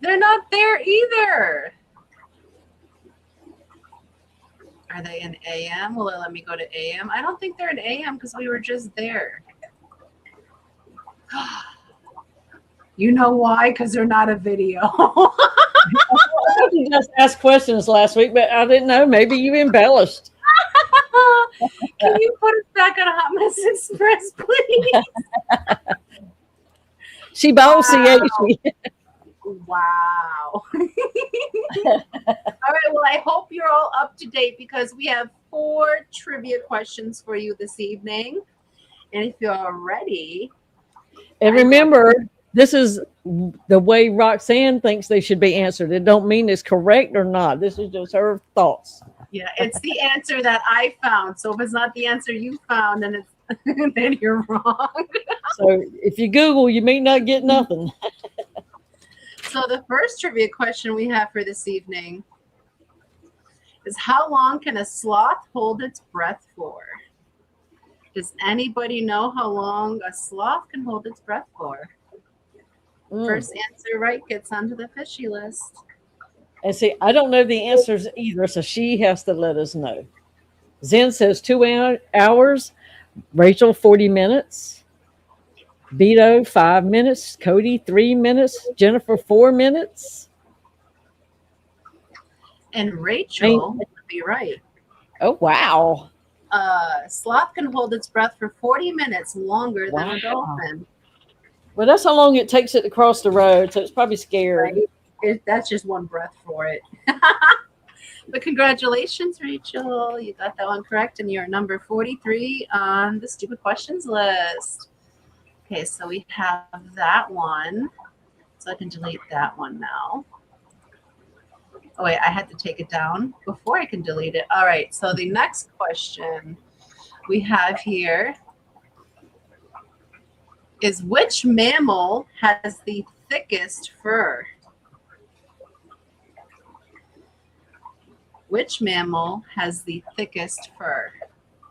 They're not there either. Are they in AM? Will it let me go to AM? I don't think they're in AM because we were just there. You know why? Because they're not a video. You just asked questions last week, but I didn't know. Maybe you embellished. Can you put us back on Hot Mess Express, please? She bossy, ain't she? Wow. All right. Well, I hope you're all up to date because we have 4 trivia questions for you this evening. And if you're ready. And remember, this is the way Roxanne thinks they should be answered. It don't mean it's correct or not. This is just her thoughts. Yeah, it's the answer that I found. So if it's not the answer you found, then it's then you're wrong. So if you Google, you may not get nothing. So the first trivia question we have for this evening is how long can a sloth hold its breath for? Does anybody know how long a sloth can hold its breath for? First answer right gets onto the fishy list. And see, I don't know the answers either, so she has to let us know. Zen says 2 hours. Rachel, 40 minutes. Beto, 5 minutes. Cody, 3 minutes. Jennifer, 4 minutes. And Rachel would be right. Oh, wow. Sloth can hold its breath for 40 minutes longer than a dolphin. Well, that's how long it takes it to cross the road, so it's probably scary. Right? That's just one breath for it. But congratulations, Rachel. You got that one correct, and you're number 43 on the stupid questions list. Okay, so we have that one. So I can delete that one now. Oh, wait, I had to take it down before I can delete it. All right, so the next question we have here is which mammal has the thickest fur? Which mammal has the thickest fur?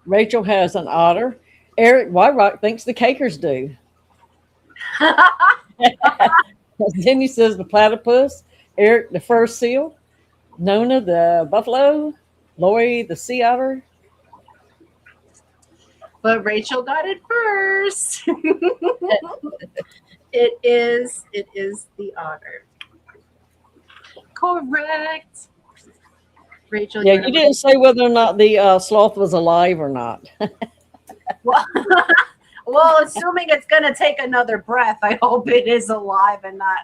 Rachel has an otter. Eric Whiterock thinks the cakers do. Then he says the platypus. Eric, the fur seal. Nona, the buffalo. Lori, the sea otter. But Rachel got it first. It is the otter. Correct. Rachel. Yeah, you didn't say whether or not the sloth was alive or not. Well, assuming it's going to take another breath, I hope it is alive and not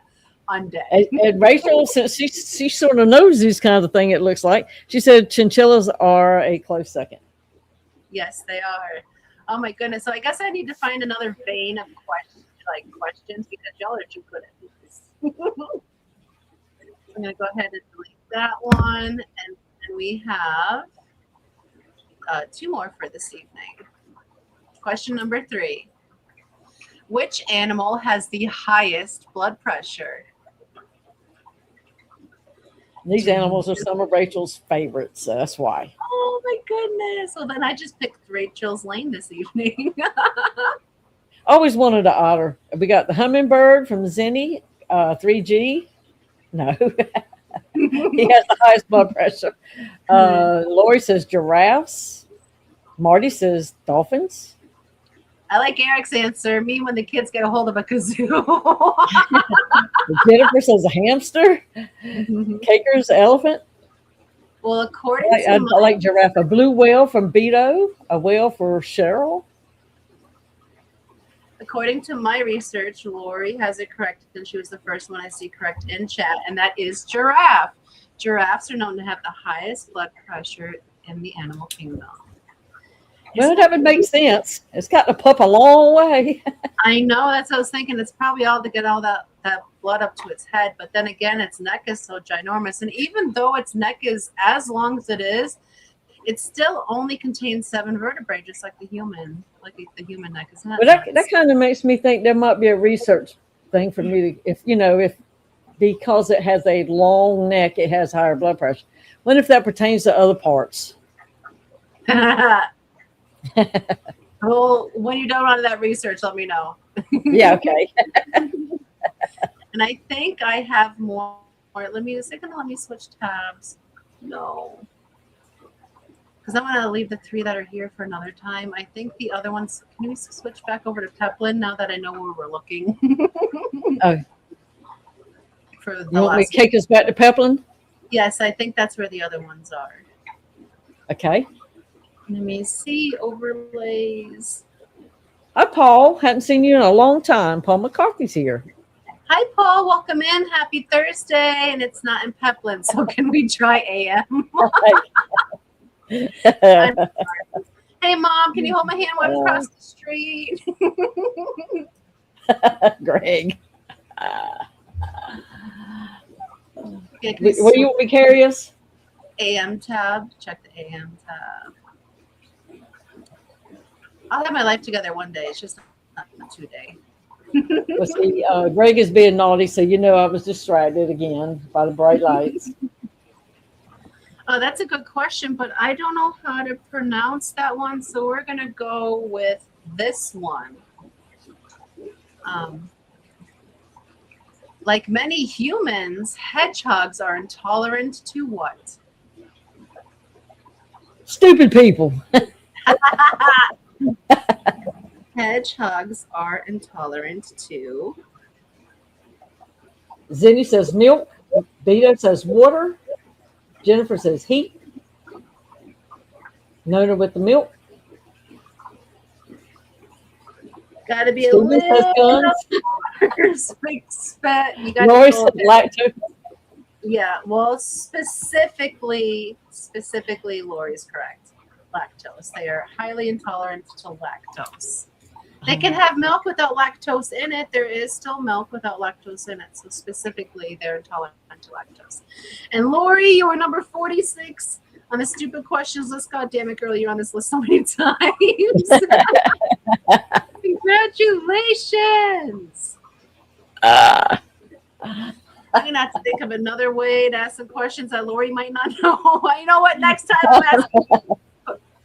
undead. And Rachel, since she sort of knows these kinds of things, it looks like, she said chinchillas are a close second. Yes, they are. Oh my goodness. So I guess I need to find another vein of questions because y'all are too good at this. I'm going to go ahead and delete that one. And we have 2 more for this evening. Question number 3. Which animal has the highest blood pressure? These animals are some of Rachel's favorites, so that's why. Oh my goodness. Well, then I just picked Rachel's lane this evening. Always wanted an otter. We got the hummingbird from Zenny, 3G. No, he has the highest blood pressure. Lori says giraffes. Marty says dolphins. I like Eric's answer. Me when the kids get a hold of a kazoo. Jennifer says a hamster. Caker's elephant. Well, according I like giraffe. A blue whale from Beto. A whale for Cheryl. According to my research, Lori has it correct, and she was the first one I see correct in chat, and that is giraffe. Giraffes are known to have the highest blood pressure in the animal kingdom. Well, that would make sense. It's got to pup a long way. I know, that's what I was thinking. It's probably all to get all that blood up to its head, but then again, its neck is so ginormous, and even though its neck is as long as it is, it still only contains 7 vertebrae, just like the human neck is. But that kind of makes me think there might be a research thing for me to, if because it has a long neck, it has higher blood pressure. What if that pertains to other parts? Well, when you don't run that research, let me know. Yeah, okay. And I think I have more. Let me switch tabs. No. Because I'm going to leave the 3 that are here for another time. I think the other ones, can we switch back over to Peplin now that I know where we're looking? Oh. For the You want me to take us back to Peplin? Yes, I think that's where the other ones are. Okay. Let me see. Overlays. Hi, Paul. Hadn't seen you in a long time. Paul McCarthy's here. Hi, Paul. Welcome in. Happy Thursday. And it's not in Peplin, so can we try AM? Hey, Mom, can you hold my hand while I'm across the street? Greg. Okay, Where do you want me to carry us? AM tab. Check the AM tab. I'll have my life together one day. It's just not 2 day. Well, see, Greg is being naughty, so I was distracted again by the bright lights. Oh, that's a good question, but I don't know how to pronounce that one, so we're going to go with this one. Like many humans, hedgehogs are intolerant to what? Stupid people. Hedgehogs are intolerant to. Zenny says milk. Beta says water. Jennifer says heat. Nona with the milk. Got to be Stephen a little spit. You got Roy to said lactose. Yeah, well, specifically, Lori's correct. Lactose. They are highly intolerant to lactose. They can have milk without lactose in it. There is still milk without lactose in it. So specifically, they're intolerant to lactose. And Lori, you are number 46 on the stupid questions list. God damn it, girl, you're on this list so many times. Congratulations. Uh, I'm going to have to think of another way to ask some questions that Lori might not know. You know what? Next time I'll ask.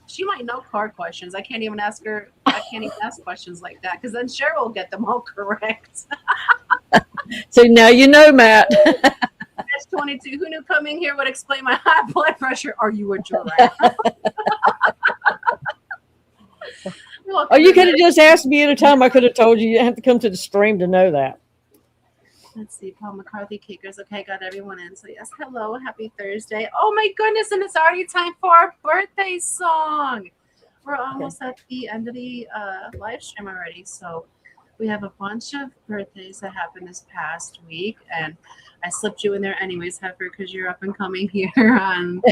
She might know car questions. I can't even ask her. I can't even ask questions like that because then Cheryl will get them all correct. So now you know, Matt. That's 22. Who knew coming here would explain my high blood pressure? Are you a giraffe? Oh, you could have just asked me at a time. I could have told you. You didn't have to come to the stream to know that. Let's see. Paul McCarthy Cakers. Okay, got everyone in. So yes, hello. Happy Thursday. Oh my goodness. And it's already time for our birthday song. We're almost at the end of the live stream already. So we have a bunch of birthdays that happened this past week. And I slipped you in there anyways, Heifer, because you're up and coming here on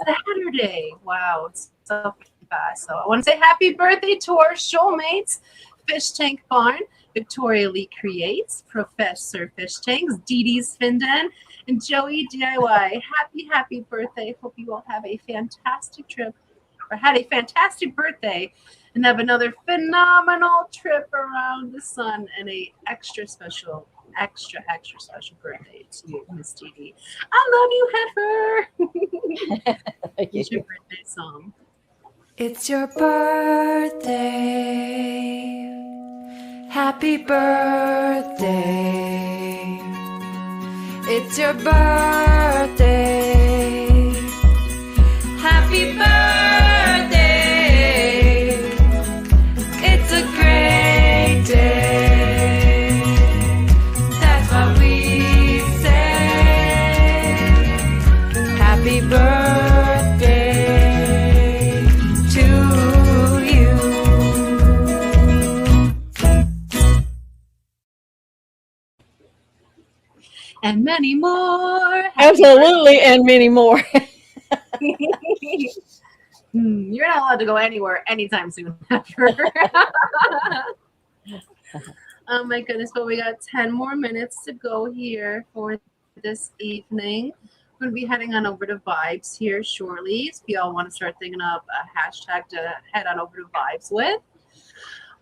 Saturday. Wow. It's so fast. So I want to say happy birthday to our shoalmates, Fish Tank Barn, Victoria Lee Creates, Professor Fish Tanks, Dee Dee's Finden, and Joey DIY. Happy birthday. Hope you all have a fantastic trip or had a fantastic birthday and have another phenomenal trip around the sun and a extra special extra special birthday to you, Miss Didi. I love you, Heifer. It's your birthday song. It's your birthday. Happy birthday. It's your birthday. Happy birthday. It's a great day. That's what we say. Happy birthday to you. And many more. Absolutely, and many more. You're not allowed to go anywhere anytime soon. Oh my goodness, but we got 10 more minutes to go here for this evening. We're going to be heading on over to Vibes here shortly. If y'all want to start thinking up a hashtag to head on over to Vibes with.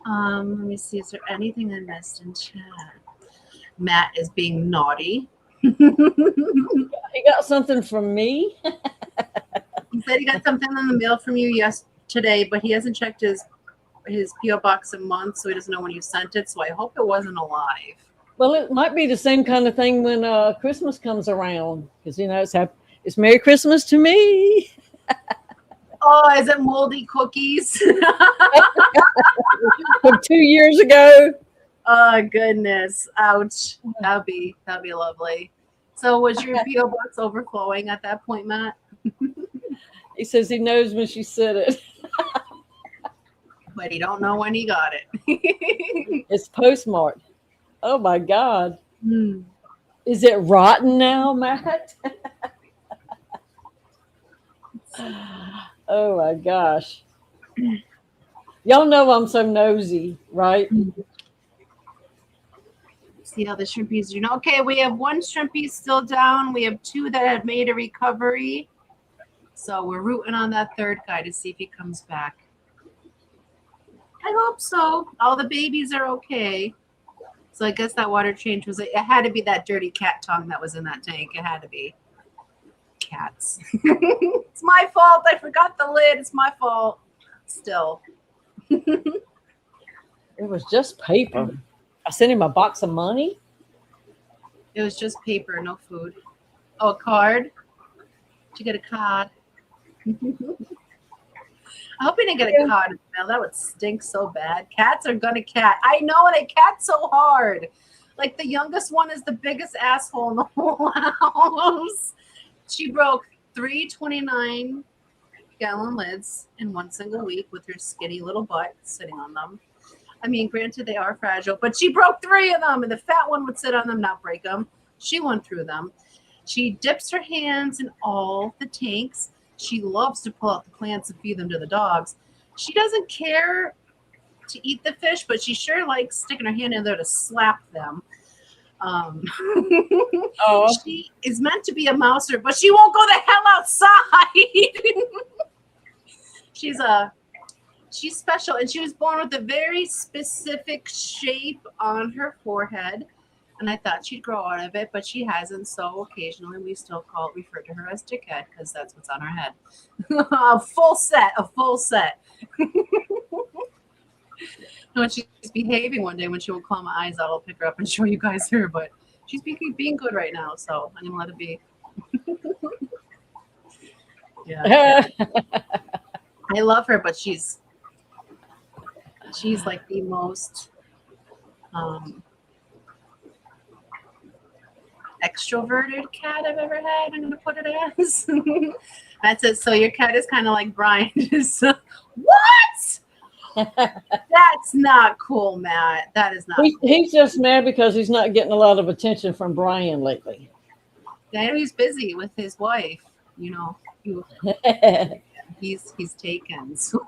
Let me see, is there anything I missed in chat? Matt is being naughty. He got something from me. He said he got something in the mail from you yesterday, but he hasn't checked his P.O. box a month, so he doesn't know when you sent it. So I hope it wasn't alive. Well, it might be the same kind of thing when Christmas comes around, because it's Merry Christmas to me. Oh, is it moldy cookies? From 2 years ago. Oh goodness! Ouch. That'd be lovely. So was your P.O. box overflowing at that point, Matt? He says he knows when she said it. But he don't know when he got it. It's postmarked. Oh my God. Hmm. Is it rotten now, Matt? Oh my gosh. Y'all know I'm so nosy, right? See how the shrimpies do. Okay, we have one shrimpy still down. We have two that have made a recovery. So we're rooting on that third guy to see if he comes back. I hope so. All the babies are okay. So I guess that water change it had to be that dirty cat tongue that was in that tank. It had to be. Cats. It's my fault. I forgot the lid. It's my fault. Still. It was just paper. I sent him a box of money. It was just paper, no food. Oh, a card? Did you get a card? I hope you didn't get a card in the mail. That would stink so bad. Cats are gonna cat. I know, they cat so hard. Like the youngest one is the biggest asshole in the whole house. She broke 3 29-gallon lids in one single week with her skinny little butt sitting on them. I mean, granted, they are fragile, but she broke 3 of them, and the fat one would sit on them, not break them. She went through them. She dips her hands in all the tanks. She loves to pull out the plants and feed them to the dogs. She doesn't care to eat the fish, but she sure likes sticking her hand in there to slap them. She is meant to be a mouser, but she won't go the hell outside. She's special, and she was born with a very specific shape on her forehead, and I thought she'd grow out of it, but she hasn't. So occasionally we still refer to her as Dickhead because that's what's on her head. a full set. When she's behaving one day, when she won't claw my eyes out, I'll pick her up and show you guys her. But she's being good right now, so I'm gonna let it be. Yeah, I love her, but she's like the most extroverted cat I've ever had. I'm gonna put it as. That's it. So your cat is kind of like Brian. What? That's not cool, Matt. That is not. He's just mad because he's not getting a lot of attention from Brian lately. Yeah, he's busy with his wife. You know, he's taken. So.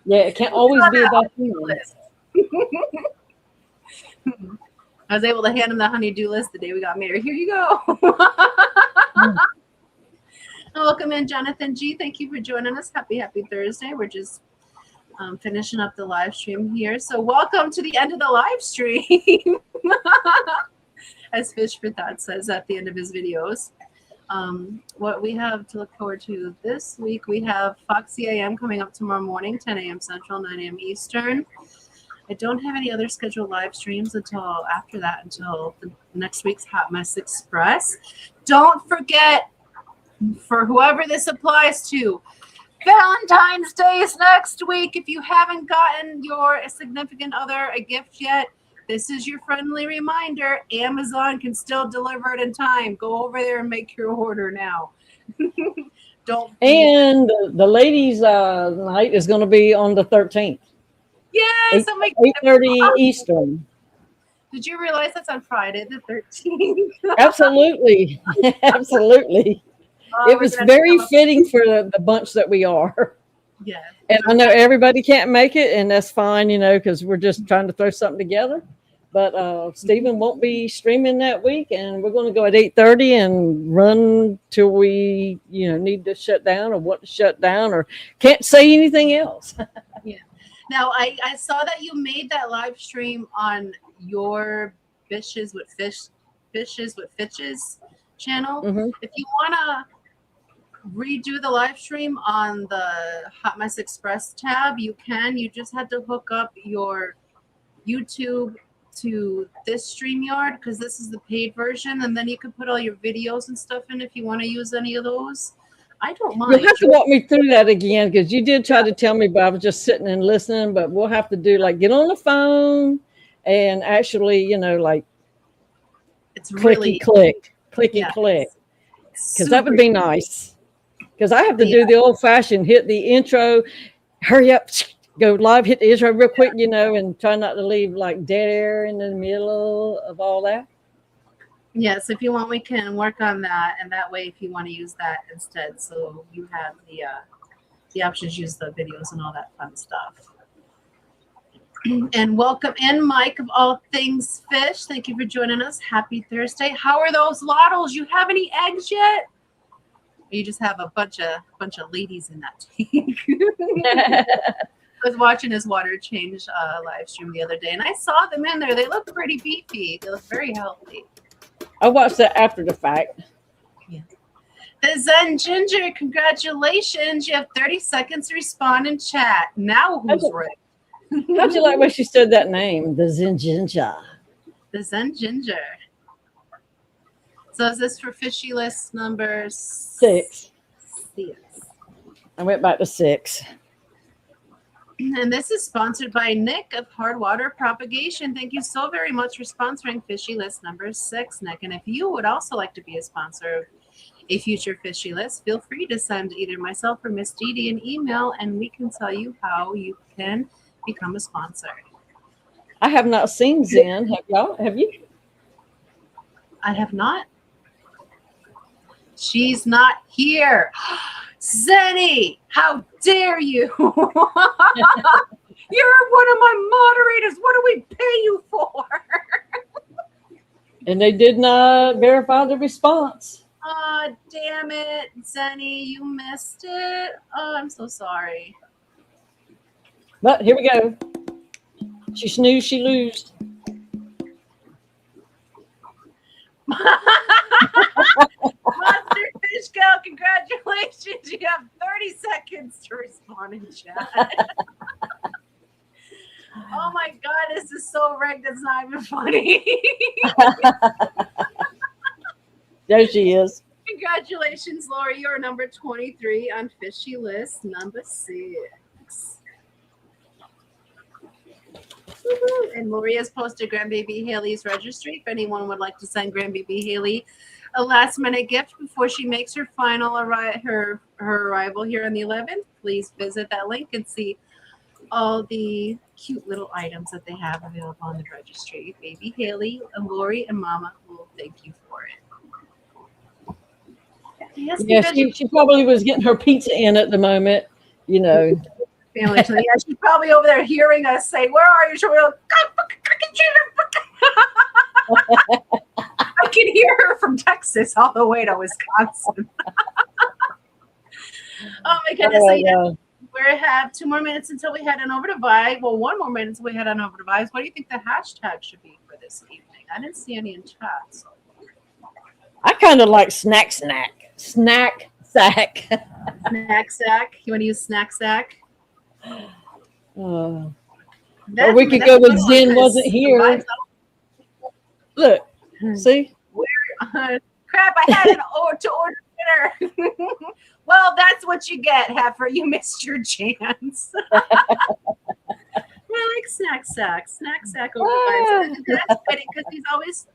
Yeah, it can't always be about you. I was able to hand him the honey-do list the day we got married. Here you go. Welcome in, Jonathan G. Thank you for joining us. Happy Thursday. We're just Finishing up the live stream here. So welcome to the end of the live stream. As Fish for Thought says at the end of his videos. What we have to look forward to this week, we have Foxy AM coming up tomorrow morning, 10 a.m. Central, 9 a.m. Eastern. I don't have any other scheduled live streams until after that, until the next week's Hot Mess Express. Don't forget, for whoever this applies to, Valentine's Day is next week. If you haven't gotten your significant other a gift yet, this is your friendly reminder. Amazon can still deliver it in time. Go over there and make your order now. Don't. And the ladies' night is going to be on the 13th. Yes, 8:30 Eastern. Did you realize that's on Friday the 13th? Absolutely, absolutely. It was very fitting for the bunch that we are. Yeah. And I know everybody can't make it, and that's fine, because we're just trying to throw something together. But Stephen won't be streaming that week, and we're going to go at 8:30 and run till we, need to shut down or want to shut down or can't say anything else. Yeah. Now, I saw that you made that live stream on your Fishes with Fitches channel. Mm-hmm. If you want to redo the live stream on the Hot Mess Express tab, you can. You just had to hook up your YouTube to this StreamYard because this is the paid version, and then you can put all your videos and stuff in if you want to use any of those. I don't mind. You'll have to walk me through that again because you did try to tell me, but I was just sitting and listening. But we'll have to do get on the phone and actually, it's clicky click because that would be nice. Because I have to do the old-fashioned hit the intro, hurry up, go live, hit the intro real quick, and try not to leave dead air in the middle of all that. Yes, if you want, we can work on that, and that way, if you want to use that instead, so you have the options, use the videos and all that fun stuff. And welcome in, Mike of All Things Fish. Thank you for joining us. Happy Thursday. How are those lottles? You have any eggs yet? You just have a bunch of ladies in that tank. I was watching his water change live stream the other day, and I saw them in there. They look pretty beefy. They look very healthy. I watched that after the fact. Yeah. The Zen Ginger, congratulations. You have 30 seconds to respond in chat. Now who's right? How'd you like when she said that name? The Zen Ginger. The Zen Ginger. So is this for fishy list number 6? 6. I went back to 6. And this is sponsored by Nick of Hard Water Propagation. Thank you so very much for sponsoring Fishy List number 6, Nick. And if you would also like to be a sponsor of a future Fishy List, feel free to send either myself or Miss Didi an email, and we can tell you how you can become a sponsor. I have not seen Zen. Have y'all? Have you? I have not. She's not here. Zenny, how dare you? You're one of my moderators. What do we pay you for? And they did not verify the response. Oh, damn it, Zenny, you missed it. Oh, I'm so sorry. But here we go. She snoozed, she lose. Monster Fish Girl, congratulations. You have 30 seconds to respond in chat. Oh my God, this is so rigged. It's not even funny. There she is. Congratulations, Lori. You're number 23 on Fishy List number 6. And Maria's posted Grandbaby Haley's registry. If anyone would like to send Grandbaby Haley a last-minute gift before she makes her final her arrival here on the 11th, please visit that link and see all the cute little items that they have available on the registry. Baby Haley, and Lori, and Mama will thank you for it. Yes, yeah, she probably was getting her pizza in at the moment, Family, so yeah, she's probably over there hearing us say, "Where are you?" She'll be like, I can hear her from Texas all the way to Wisconsin. Oh my goodness! So, We have 2 more minutes until we head on over to Vibes. Well, 1 more minute until we head on over to Vibes. What do you think the hashtag should be for this evening? I didn't see any in chat. So. I kind of like snack sack. Snack sack. You want to use snack sack? Or we could go with Zen wasn't here. Look, see? Crap, I had to order dinner. Well, that's what you get, Heifer. You missed your chance. I like snack sack. Snack sack over Vibes. That's funny because he's always,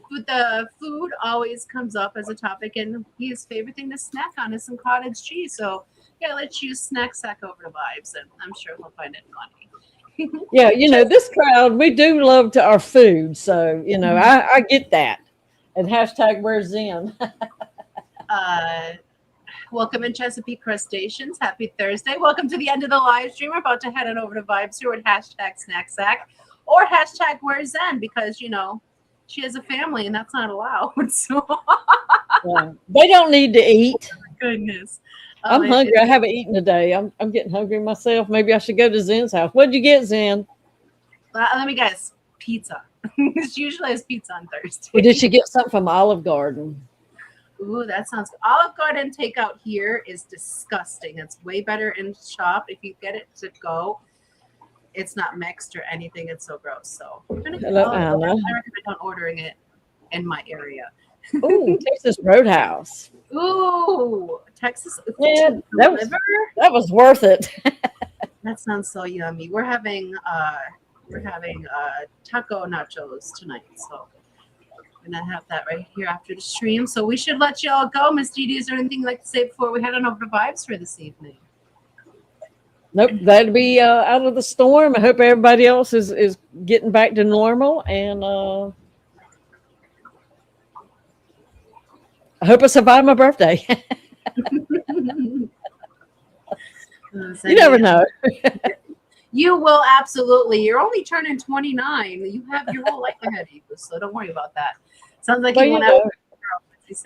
with the food always comes up as a topic, and his favorite thing to snack on is some cottage cheese. So, yeah, let's use snack sack over to Vibes, and I'm sure he'll find it funny. Yeah, this crowd, we do love to our food. So, I get that. And hashtag where's Zen? Welcome in Chesapeake Crustaceans. Happy Thursday. Welcome to the end of the live stream. We're about to head on over to Vibes here with hashtag snack sack or hashtag where's Zen because, she has a family and that's not allowed. So yeah. They don't need to eat. Oh, goodness. I'm hungry. I haven't eaten today. I'm getting hungry myself. Maybe I should go to Zen's house. What'd you get, Zen? Let me guess. Pizza. She usually has pizza on Thursday. Or did she get something from Olive Garden? Ooh, that sounds good. Olive Garden takeout here is disgusting. It's way better in shop. If you get it to go, it's not mixed or anything. It's so gross. So I recommend not ordering it in my area. Ooh, Texas Roadhouse. Ooh, Texas. Yeah, that was worth it. That sounds so yummy. We're having taco nachos tonight. So I'm gonna have that right here after the stream. So we should let you all go. Miss Didi, is there anything you'd like to say before we head on over to Vibes for this evening? Nope, that'll be out of the storm. I hope everybody else is getting back to normal, and I hope I survive my birthday. You never know. You will absolutely. You're only turning 29. You have your whole life ahead of you, so don't worry about that. Sounds like you went out.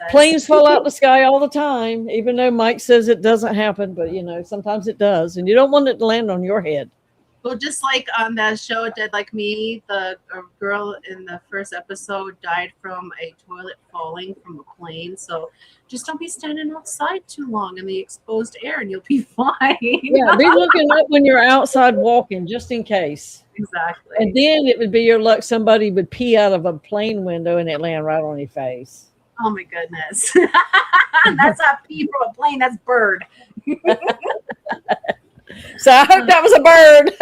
Planes fall out the sky all the time, even though Mike says it doesn't happen, but sometimes it does, and you don't want it to land on your head. Well, just like on that show, Dead Like Me, a girl in the first episode died from a toilet falling from a plane. So just don't be standing outside too long in the exposed air, and you'll be fine. Yeah, be looking up when you're outside walking, just in case. Exactly. And then it would be your luck somebody would pee out of a plane window and it land right on your face. Oh my goodness. That's not pee from a plane, that's bird. So I hope that was a bird.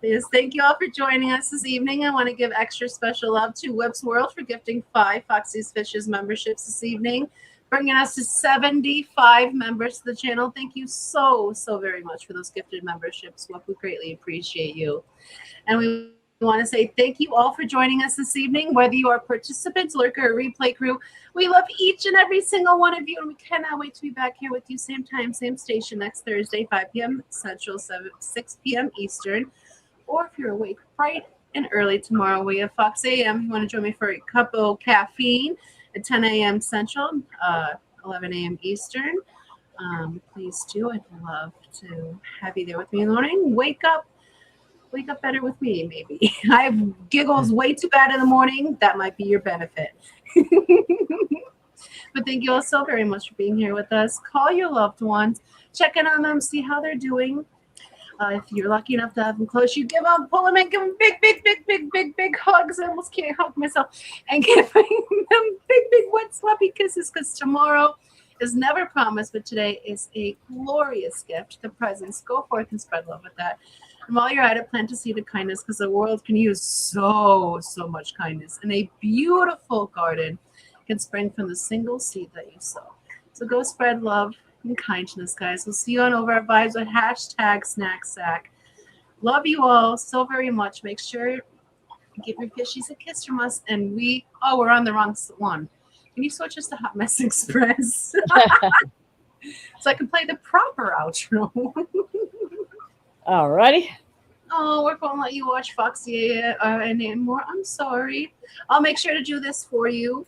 Yes, thank you all for joining us this evening. I want to give extra special love to Whip's World for gifting 5 Foxy's Fishes memberships this evening, bringing us to 75 members to the channel. Thank you so very much for those gifted memberships. Whip, we greatly appreciate you. And we want to say thank you all for joining us this evening, whether you are participants, lurker, or replay crew. We love each and every single one of you, and we cannot wait to be back here with you same time, same station next Thursday, 5 p.m. Central, 6 p.m. Eastern. Or if you're awake bright and early tomorrow, we have Fox AM. You want to join me for a cup of caffeine at 10 a.m. Central, 11 a.m. Eastern. Please do. I'd love to have you there with me in the morning. Wake up better with me, maybe. I have giggles way too bad in the morning. That might be your benefit. But thank you all so very much for being here with us. Call your loved ones. Check in on them. See how they're doing. If you're lucky enough to have them close, you pull them in, give them big hugs. I almost can't hug myself. And give them big, wet, sloppy kisses, because tomorrow is never promised, but today is a glorious gift. The presents. Go forth and spread love with that. And while you're at it, plant a seed of kindness, because the world can use so much kindness. And a beautiful garden can spring from the single seed that you sow. So go spread love and kindness, guys. We'll see you on Over Our Vibes with hashtag Snack Sack. Love you all so very much. Make sure you give your fishies a kiss from us. And we're on the wrong one. Can you switch us to Hot Mess Express? So I can play the proper outro. Alrighty. Oh, we're going to let you watch Foxy anymore. I'm sorry. I'll make sure to do this for you.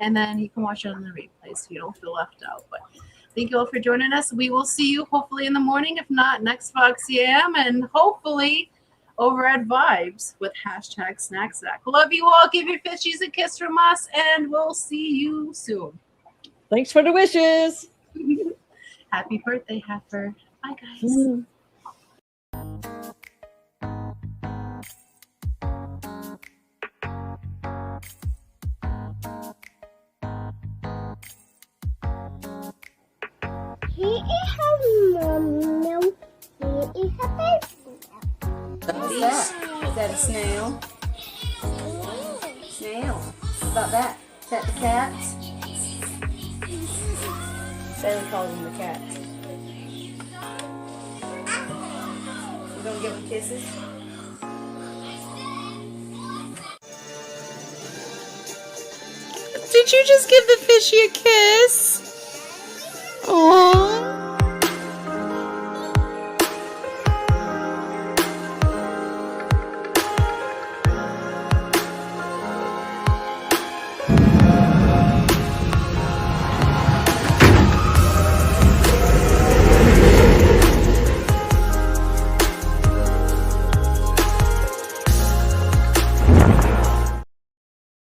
And then you can watch it on the replay so you don't feel left out. But Thank you all for joining us. We will see you hopefully in the morning, if not next Foxy AM, and hopefully over at Vibes with #SnackZack. Love you all. Give your fishies a kiss from us, and we'll see you soon. Thanks for the wishes. Happy birthday, Heifer. Bye, guys. Here is her mom. Here is her baby. What's that? Is that a snail? Snail. What about that? Is that the cats? Bailey calls them the cats. You gonna give them kisses? Did you just give the fishy a kiss?